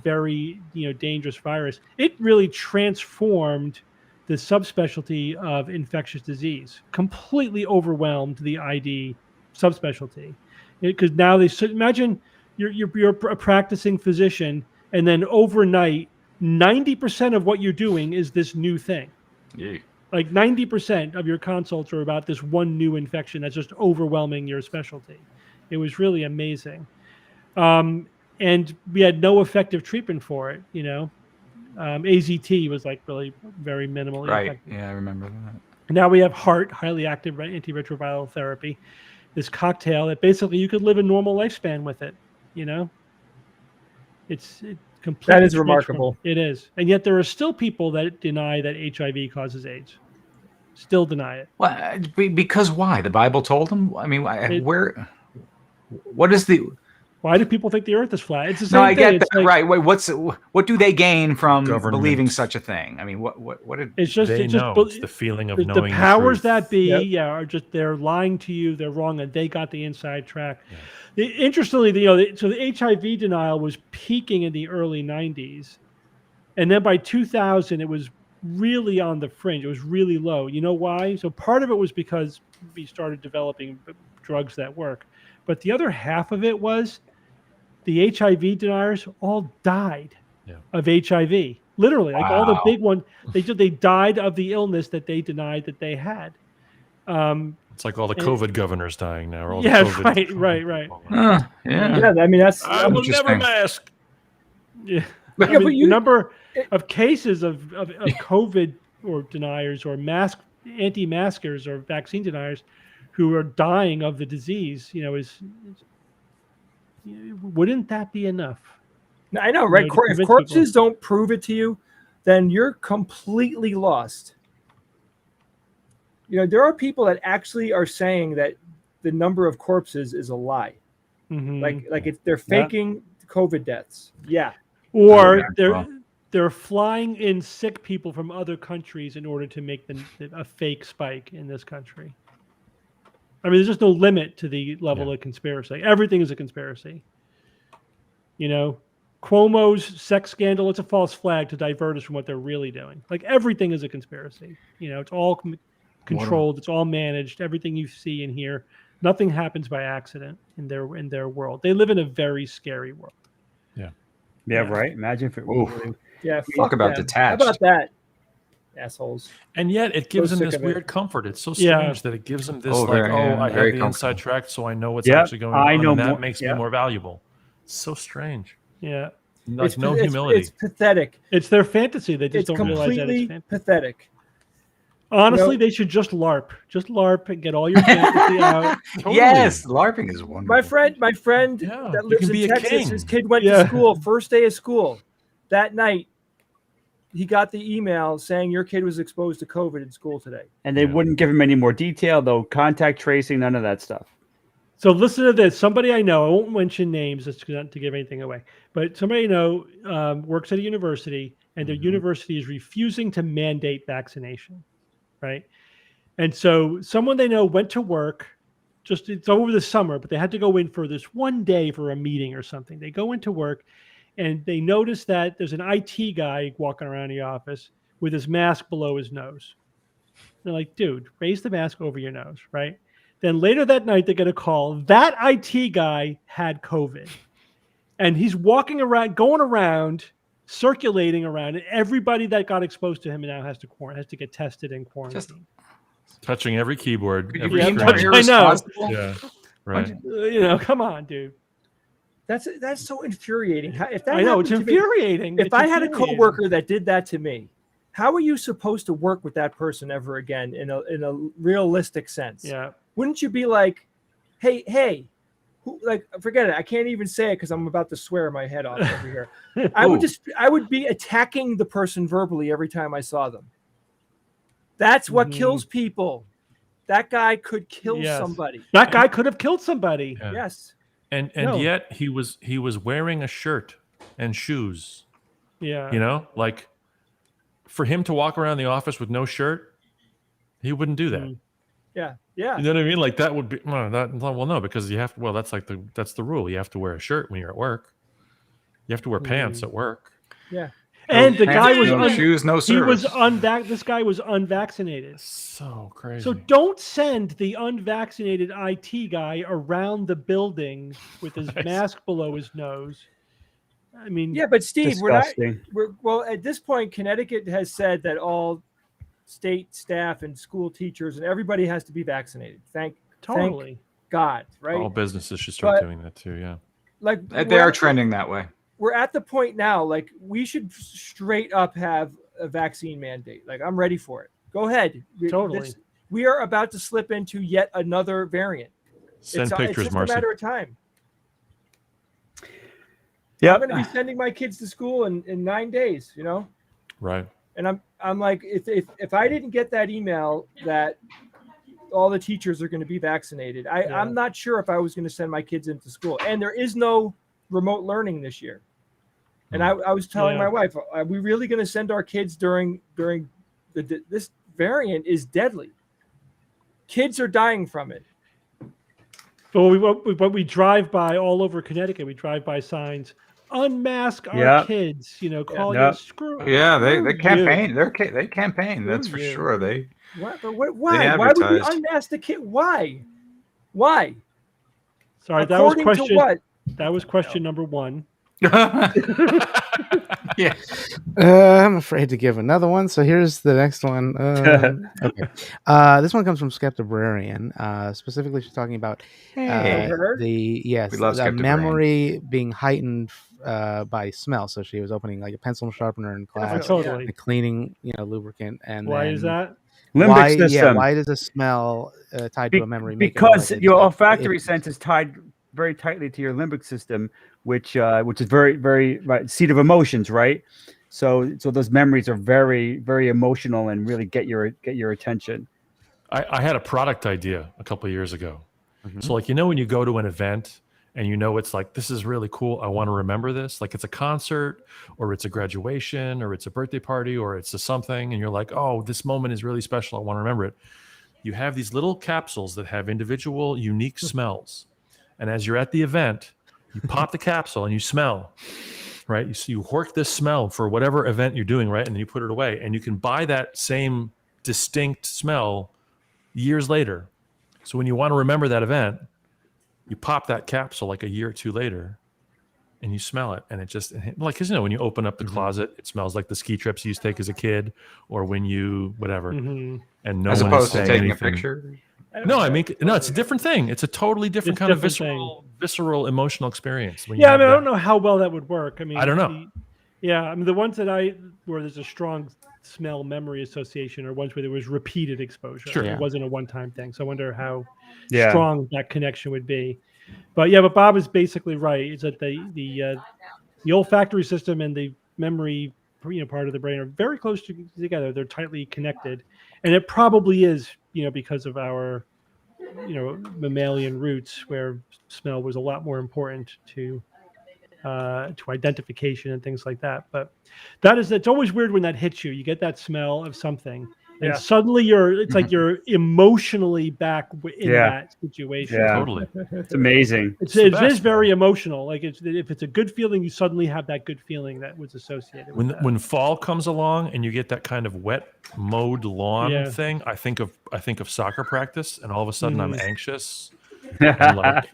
very dangerous virus. It really transformed the subspecialty of infectious disease. Completely overwhelmed the ID subspecialty, because now imagine you're a practicing physician, and then overnight 90% of what you're doing is this new thing. Yeah. Like 90% of your consults are about this one new infection that's just overwhelming your specialty. It was really amazing. And we had no effective treatment for it, AZT was like really very minimally effective. Yeah, I remember that. Now we have HAART, highly active antiretroviral therapy, this cocktail that basically you could live a normal lifespan with it, It's completely that is remarkable. It is. And yet there are still people that deny that HIV causes AIDS. Still deny it. Well, because why? The Bible told them? I mean, what is the... Why do people think the Earth is flat? It's the same No, I thing. get that. Right. What do they gain from Government. believing such a thing? I mean, what it's just it's the feeling of knowing the powers the truth. that be, are just, they're lying to you. They're wrong, and they got the inside track. Yeah. Interestingly, so the HIV denial was peaking in the early 90s, and then by 2000, it was really on the fringe. It was really low. You know why? So part of it was because we started developing drugs that work, but the other half of it was the HIV deniers all died of HIV. Literally, like all the big ones, they died of the illness that they denied that they had. It's like all the COVID governors dying now. All yeah, the COVID right. Yeah, I mean I will never mask. Yeah, the number of cases of COVID or deniers or anti-maskers or vaccine deniers who are dying of the disease, wouldn't that be enough? I know, right? If corpses don't prove it to you, then you're completely lost. There are people that actually are saying that the number of corpses is a lie. Mm-hmm. They're faking COVID deaths. Yeah. Or they're flying in sick people from other countries in order to make a fake spike in this country. I mean, there's just no limit to the level of conspiracy. Everything is a conspiracy. Cuomo's sex scandal, it's a false flag to divert us from what they're really doing. Like, everything is a conspiracy. It's all controlled. It's all managed. Everything you see and hear, nothing happens by accident in their world. They live in a very scary world. Yeah, right. Imagine if it really... Yeah, talk about detached. How about that? Assholes. And yet it gives them this weird comfort. It's so strange that it gives them this I have the inside track, so I know what's actually going on. And that makes me more valuable. It's so strange. Yeah. Like no humility. It's pathetic. It's their fantasy. They just don't realize that it's fantasy. Pathetic. Honestly, they should just LARP. Just LARP and get all your fantasy out. Totally. Yes, LARPing is wonderful. My friend that lives in Texas, his kid went to school, first day of school. That night, he got the email saying your kid was exposed to COVID in school today. And they wouldn't give him any more detail, though. Contact tracing, none of that stuff. So listen to this. Somebody I know, I won't mention names just not to give anything away, but somebody I know works at a university, and their university is refusing to mandate vaccination, right? And so someone they know went to work, it's over the summer, but they had to go in for this one day for a meeting or something. They go into work, and they notice that there's an IT guy walking around the office with his mask below his nose. They're like, dude, raise the mask over your nose, right? Then later that night, they get a call. That IT guy had COVID. And he's walking around, going around, circulating around. And everybody that got exposed to him now has to get tested and quarantined. Touching every keyboard. Could you Every be more screen. irresponsible? Yeah. Right. Come on, dude. That's so infuriating. If that I know, it's happened to me- infuriating. If It's I had a infuriating. coworker that did that to me, how are you supposed to work with that person ever again in a realistic sense? Yeah. Wouldn't you be like, hey, like, forget it. I can't even say it because I'm about to swear my head off over here. I would be attacking the person verbally every time I saw them. That's what kills people. That guy could kill somebody. That guy could have killed somebody. Yeah. Yes. And yet he was wearing a shirt and shoes. Yeah. You know, like for him to walk around the office with no shirt, he wouldn't do that. Yeah. Yeah. You know what I mean? Like that would be no, because you have to. Well, that's the rule. You have to wear a shirt when you're at work. You have to wear pants at work. Yeah. And the guy was no shoes, no service. This guy was unvaccinated. So crazy. So don't send the unvaccinated IT guy around the building with his mask below his nose. I mean, yeah, but Steve, disgusting. well, at this point, Connecticut has said that all state staff and school teachers and everybody has to be vaccinated. Thank God, right? All businesses should start doing that too. Yeah. Like They are trending that way. We're at the point now, like we should straight up have a vaccine mandate. Like I'm ready for it. Go ahead. Totally. We are about to slip into yet another variant. Send pictures, it's just Marcy. a matter of time. Yeah. I'm going to be sending my kids to school in 9 days, you know? Right. And I'm like, if I didn't get that email that all the teachers are going to be vaccinated, I'm not sure if I was going to send my kids into school. And there is no remote learning this year. And I was telling my wife, are we really going to send our kids during this variant is deadly. Kids are dying from it. But we drive by all over Connecticut. We drive by signs, unmask our kids. You know, call you screw. Yeah, they campaign. You. They campaign. That's for sure. They. What? But why? Why would we unmask the kid? Why? Sorry, that was question. That was question number one. Yeah. I'm afraid to give another one. So here's the next one. Okay. This one comes from Skeptic. Specifically, she's talking about the memory being heightened by smell. So she was opening like a pencil sharpener in class, and cleaning, lubricant. And why is that? Limbic system. Yeah, why does a smell tied to a memory? Because your olfactory sense is tied very tightly to your limbic system, which is very, very seat of emotions, right? So those memories are very, very emotional and really get your attention. I had a product idea a couple of years ago. Mm-hmm. So when you go to an event and it's like, this is really cool, I want to remember this. Like it's a concert or it's a graduation or it's a birthday party or it's a something, and you're like, oh, this moment is really special, I want to remember it. You have these little capsules that have individual unique smells. And as you're at the event, you pop the capsule and you smell, right? You hork this smell for whatever event you're doing, right? And then you put it away. And you can buy that same distinct smell years later. So when you want to remember that event, you pop that capsule like a year or two later and you smell it. And it just, like, because when you open up the closet, it smells like the ski trips you used to take as a kid, or when you, whatever. Mm-hmm. And no as one opposed is to saying taking anything. a picture. No, it's a different thing. It's a totally different kind of visceral emotional experience. I don't know how well that would work. I mean, I don't know. The ones where there's a strong smell memory association are ones where there was repeated exposure. Sure. It wasn't a one-time thing. So I wonder how strong that connection would be. But Bob is basically right. Is that the olfactory system and the memory part of the brain are very close together. They're tightly connected, and it probably is because of our mammalian roots where smell was a lot more important to identification and things like that. But it's always weird when that hits you. You get that smell of something, and Yeah. suddenly it's like you're emotionally back in Yeah. that situation. Yeah. Totally. It's amazing. It best, is very emotional. Like if it's a good feeling, you suddenly have that good feeling that was associated with that. When fall comes along and you get that kind of wet mowed lawn Yeah. thing, I think of soccer practice, and all of a sudden I'm anxious and like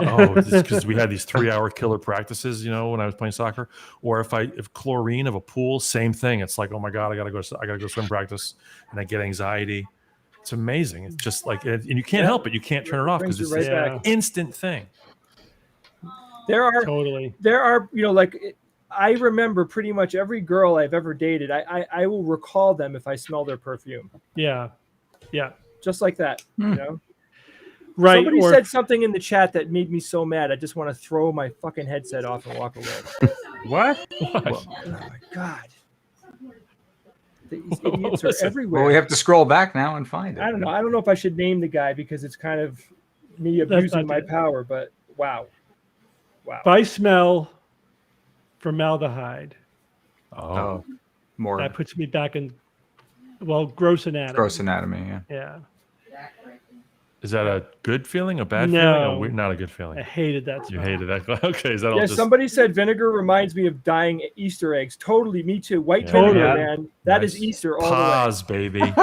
oh, because we had these 3-hour killer practices, when I was playing soccer. Or if chlorine of a pool, same thing. It's like, oh my god, I gotta go swim practice, and I get anxiety. It's amazing. It's just like, and you can't help it. You can't turn it off Brings because you it's right this back. instant thing. There are Totally. I remember pretty much every girl I've ever dated. I will recall them if I smell their perfume. Yeah. Just like that. Right. Somebody or said something in the chat that made me so mad. I just want to throw my fucking headset off and walk away. What? Oh my god. These idiots are everywhere. Well, we have to scroll back now and find it. I don't know. I don't know if I should name the guy because it's kind of me abusing my power, but wow. if I smell formaldehyde, Oh, more that puts me back in gross anatomy. gross anatomy. Yeah. Yeah. Is that a good feeling, a bad No. feeling? Oh, not a good I feeling. hated that You smell. hated that. Okay, is that all Yeah, just somebody said vinegar reminds me of dying Easter eggs. Totally, me too. White Yeah. vinegar, Yeah. man. That is Nice. Easter all Pause, baby.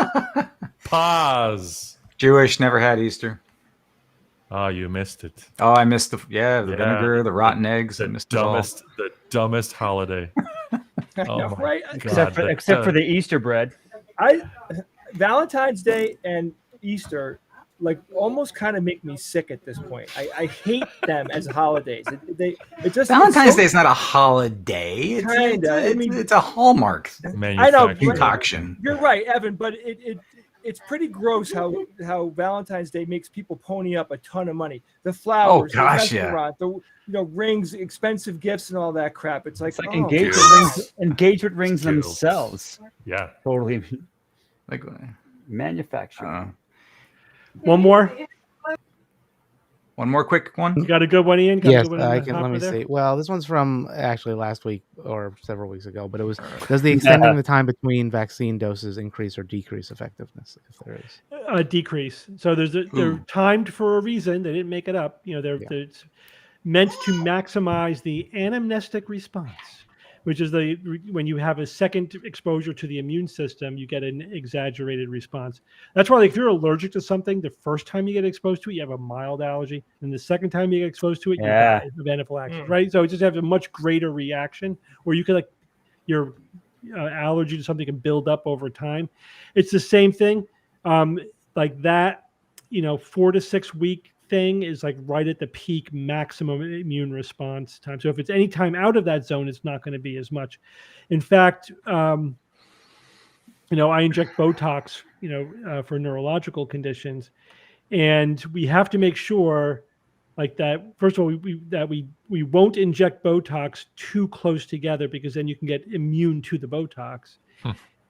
Pause. Jewish, never had Easter. Oh, you missed it. Oh, I missed the Yeah. vinegar, the rotten eggs. I The missed it all. dumbest holiday. the way. Oh my Right? God, Except for the Easter bread. Valentine's Day and Easter almost kind of make me sick at this point. I hate them as holidays. It just Valentine's it's Day is not a holiday. It's, Kinda. I mean- it's a hallmark I know, manufacturing. concoction. You're right, Evan, but it's pretty gross how Valentine's Day makes people pony up a ton of money. The flowers, gosh, the yeah. restaurant, the rings, expensive gifts, and all that crap. It's like, It's like oh, engagement rings Skills. themselves. Yeah. Totally Like, manufactured. One more. one more quick one. You got a good one, Ian? Got a Yes, good one in I the can. hopper Let me there? see. Well, this one's from actually last week or several weeks ago, but it was: does the extending the time between vaccine doses increase or decrease effectiveness? If there is, A decrease. So they're timed for a reason. They didn't make it up. It's meant to maximize the anamnestic response, which is when you have a second exposure to the immune system, you get an exaggerated response. That's why, if you're allergic to something, the first time you get exposed to it, you have a mild allergy, and the second time you get exposed to it, you die of anaphylaxis, right? So it just has a much greater reaction, where you could your allergy to something can build up over time. It's the same thing, like that. 4 to 6 week thing is right at the peak maximum immune response time. So if it's any time out of that zone, it's not going to be as much. In fact, I inject Botox, for neurological conditions, and we have to make sure that, first of all, we won't inject Botox too close together, because then you can get immune to the Botox.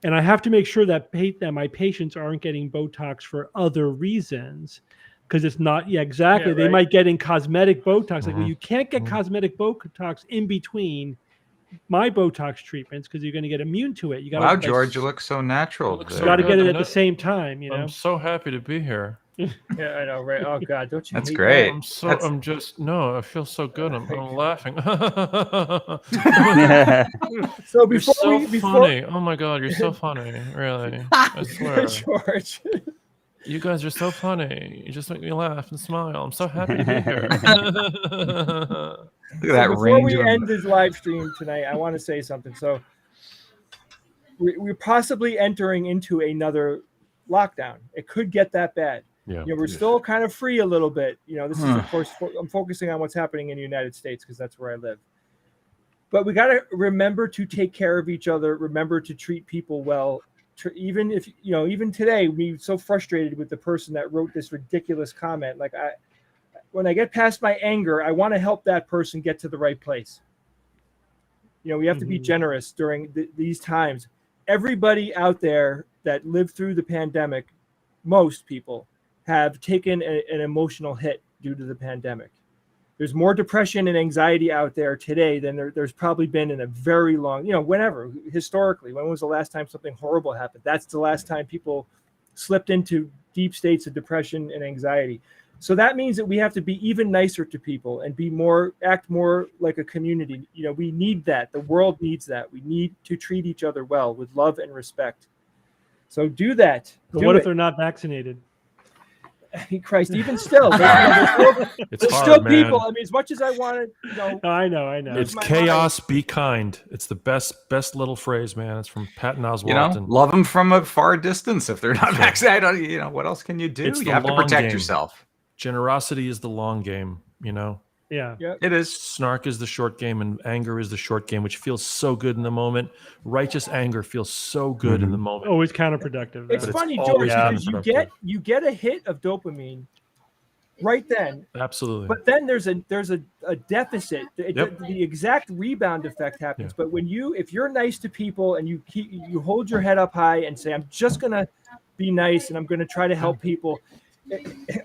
And I have to make sure that my patients aren't getting Botox for other reasons, because it's not, exactly. Yeah, They right. might get in cosmetic Botox. Well, you can't get cosmetic Botox in between my Botox treatments, because you're going to get immune to it. You got Wow, George, you look so natural. Look You so got to good. get it I'm at the not- same time. I'm so happy to be here. Yeah, I know, right? Oh God, don't you? That's hate great. I feel so good. I'm laughing. that? So You're before so we funny. Oh my God, you're so funny. Really. I swear. George. You guys are so funny. You just make me laugh and smile. I'm so happy to be here. Look at that Before range. we of- end this live stream tonight, I want to say something. So we're possibly entering into another lockdown. It could get that bad. Yeah. We're still kind of free a little bit. This is, of course, I'm focusing on what's happening in the United States, because that's where I live. But we got to remember to take care of each other. Remember to treat people well. Even if, even today, we're so frustrated with the person that wrote this ridiculous comment. When I get past my anger, I want to help that person get to the right place. We have to be generous during these times. Everybody out there that lived through the pandemic, most people have taken an emotional hit due to the pandemic. There's more depression and anxiety out there today than there's probably been in a very long, whenever, historically. When was the last time something horrible happened? That's the last time people slipped into deep states of depression and anxiety. So that means that we have to be even nicer to people and act more like a community. We need that. The world needs that. We need to treat each other well with love and respect. So do that. But Do what it. if they're not vaccinated? Christ, even still, It's there's hard, still man. people. I mean, as much as I want to, I know. It's my chaos. Be kind. It's the best little phrase, man. It's from Patton Oswalt. and Love them from a far distance if they're not vaccinated. What else can you do? It's You the have to long protect game. yourself. Generosity is the long game. Yeah. It is. Snark is the short game, and anger is the short game, which feels so good in the moment. Righteous anger feels so good in the moment. Always counterproductive. it's But it's funny, George, always because counterproductive. you get a hit of dopamine right then, Absolutely. but then there's a deficit. Yep. The exact rebound effect happens. But if you're nice to people and you hold your head up high and say, I'm just gonna be nice and I'm gonna try to help people,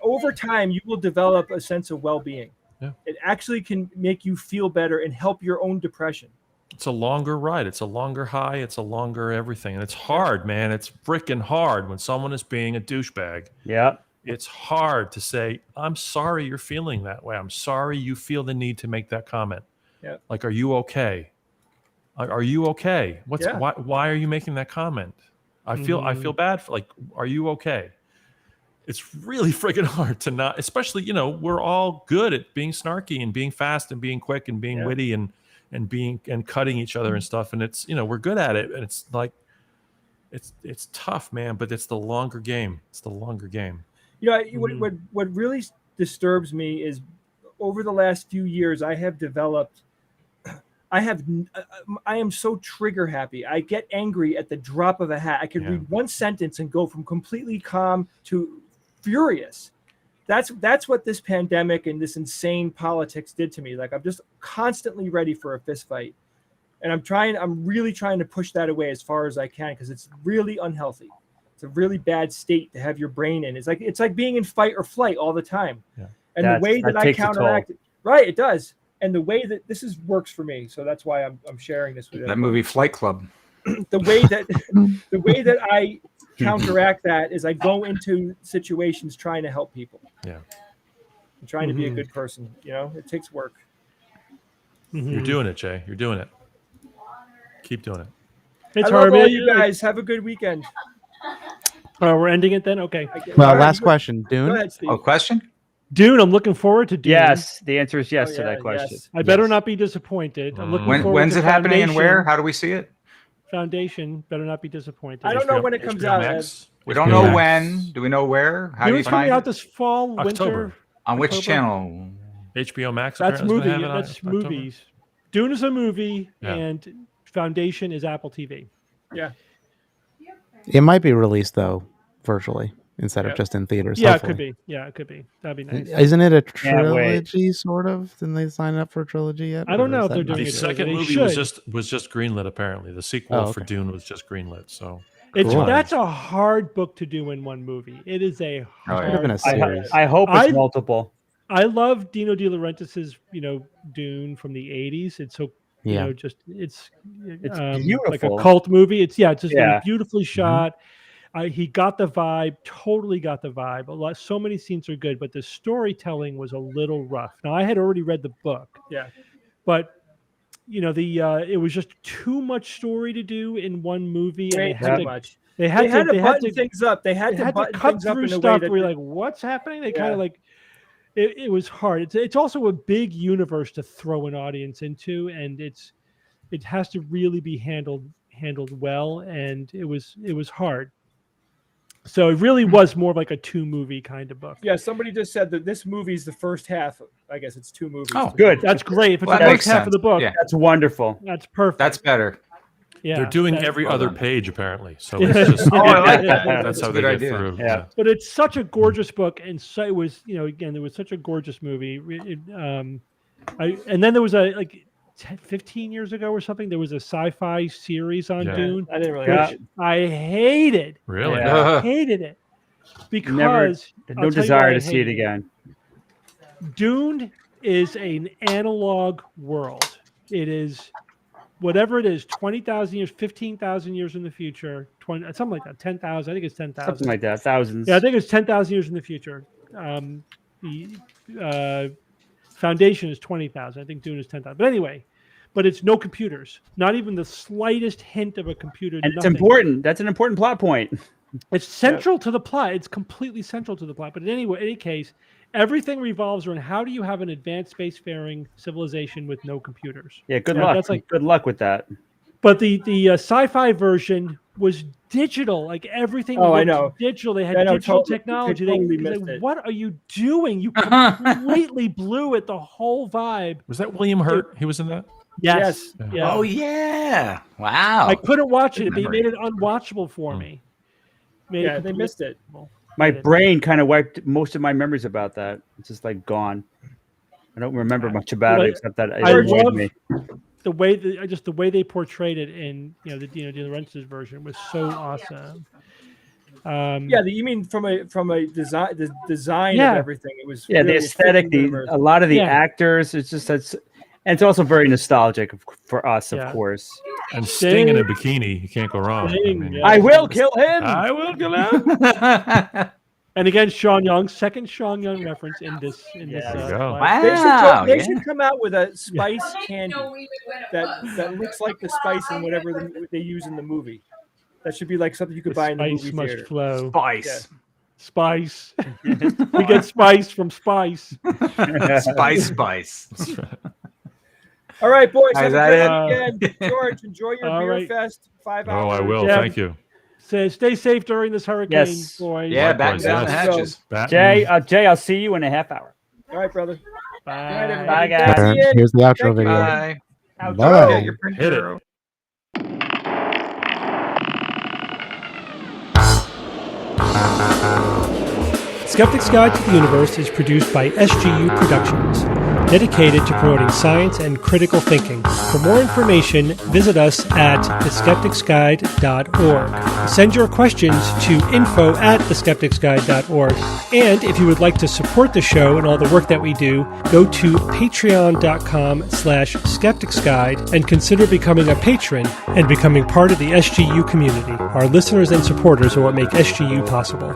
over time you will develop a sense of well-being. Yeah. It actually can make you feel better and help your own depression. It's a longer ride. It's a longer high. It's a longer everything. And it's hard, man. It's freaking hard when someone is being a douchebag. Yeah. It's hard to say, I'm sorry you're feeling that way. I'm sorry you feel the need to make that comment. Yeah. Like, are you okay? Are you okay? Yeah. Why are you making that comment? I feel bad for, are you okay? It's really freaking hard to not, especially, we're all good at being snarky and being fast and being quick and being witty and cutting each other and stuff. And it's, we're good at it. And it's like, it's tough, man, but it's the longer game. It's the longer game. What really disturbs me is over the last few years, I am so trigger happy. I get angry at the drop of a hat. I can read one sentence and go from completely calm to furious. That's what this pandemic and this insane politics did to me. Like, I'm just constantly ready for a fist fight. And I'm really trying to push that away as far as I can, because it's really unhealthy. It's a really bad state to have your brain in. It's like being in fight or flight all the time. Yeah. And the way that I takes a counteract it, right, it does. And the way that works for me. So that's why I'm sharing this with you. That movie Flight Club. The way that I counteract that is I go into situations trying to help people. Yeah. I'm trying to be a good person. It takes work. You're doing it, Jay. You're doing it. Keep doing it. It's I love hard. all you guys. Have a good weekend. We're ending it then? Okay. Well, All right, last go- question, Go Dune. ahead, Steve. Oh, question? Dune, I'm looking forward to Dune. Yes. The answer is yes Oh, to yeah, that question. yes. I better not be disappointed. I'm looking forward When's to it happening and where? Foundation. How do we see it? Foundation better not be disappointed. I don't know when it comes out. Max? We don't HBO know Max. when. Do we know where? How do you Dune's coming find out it? this fall, October. winter. On which October. channel? HBO Max. That's apparently is movie. gonna have it on That's October. movies. Dune is a movie, Yeah. and Foundation is Apple TV. Yeah. It might be released though virtually instead of just in theaters. Yeah, hopefully. it could be. Yeah, it could be. That'd be nice. Isn't it a Can't wait. trilogy sort of? Didn't they sign up for a trilogy yet? I don't Or know is if they're that doing not- The it. second They movie should. was just greenlit. Apparently, the sequel Oh, for okay. Dune was just greenlit. So Cool. That's a hard book to do in one movie. It is a yeah. hard. Could have been a series. I hope it's I- multiple. I love Dino De Laurentiis's, Dune from the '80s. It's so, Yeah. it's like a beautiful. cult movie. It's just Yeah. beautifully shot. He got the vibe, totally got the vibe. So many scenes are good, but the storytelling was a little rough. Now, I had already read the book. Yeah. But it was just too much story to do in one movie, and Way they had too to much. they had to to button things up. They had they to had to button cut things up through in a way stuff that where you're like, what's happening? They kind Yeah. of like it was hard. It's also a big universe to throw an audience into, and it has to really be handled well, and it was hard. So it really was more of like a 2-movie kind of book. Yeah, somebody just said that this movie's the first half. I guess it's 2 movies. Oh, Good. That's great. If it's Well, the that first makes half of the sense. book, Yeah. That's wonderful. that's perfect. That's better. Yeah, they're doing that- every well other done. page apparently. So Yeah. it's just Oh, I like that's that. how That's a they good get idea. through. Yeah. But it's such a gorgeous book, and so it was. Again, it was such a gorgeous movie. And then there was 15 years ago or something. There was a sci-fi series on Yeah. Dune, I didn't really. which I hated. Really? Yeah. Hated it. because No I'll tell you why desire I to see hate it again. Dune is an analog world. It is whatever it is, 20,000 years, 15,000 years in the future, 20, something like that, 10,000. I think it's 10,000. Something like that. Thousands. Yeah, I think it's 10,000 years in the future. The Foundation is 20,000. I think Dune is 10,000. But anyway, but it's no computers, not even the slightest hint of a computer. And it's nothing. important. That's an important plot point. It's central to the plot. It's completely central to the plot. But in any case, everything revolves around how do you have an advanced spacefaring civilization with no computers? Yeah, good luck. That's like, good luck with that. But the sci-fi version was digital. Like everything I looked know. digital. They had I know, digital totally- technology. totally They missed like, it. what are you doing? You completely blew it. The whole vibe. Was that William Hurt? He was in that? Yes. Yeah. Yeah. Oh yeah! Wow. I couldn't watch it. They Memory. made it unwatchable for me. Made Yeah, it they missed it. My Yeah. brain kind of wiped most of my memories about that. It's just like gone. I don't remember much about Well, it except that it I annoyed love me. the way the way they portrayed it in the Rentz's version was so awesome. Yeah, you mean from a design, the design Yeah. of everything. It was Yeah, really the aesthetic, a lot of the Yeah. actors. It's just and it's also very nostalgic for us, Yeah. of course. And Sting in a bikini. You can't go wrong. Sting, yeah. I will kill him. I will kill him. And again, Sean Young, second Sean Young reference in this. There you go. live. Wow. They yeah. should come out with a spice candy that looks like the spice in whatever they use in the movie. That should be like something you could buy in the Spice movie must theater. flow. Spice. Spice. We get spice from spice. Spice. All right, boys. Is Have a that great weekend. George, enjoy your All beer right. fest. 5 Oh, hours. I will. Yeah. Thank you. Stay safe during this hurricane, Yes. boys. Yeah, back Likewise, down the yes. hatches. Batman. Jay, I'll see you in a half hour. All right, brother. Bye. Good night, everybody. Bye, guys. That's it. Here's the outro Thank you. video. Bye. Outro. Bye. Yeah, your printer. Hit it. Skeptic's Guide to the Universe is produced by SGU Productions, dedicated to promoting science and critical thinking. For more information, visit us at theskepticsguide.org. Send your questions to info@theskepticsguide.org. And if you would like to support the show and all the work that we do, go to patreon.com/skepticsguide and consider becoming a patron and becoming part of the SGU community. Our listeners and supporters are what make SGU possible.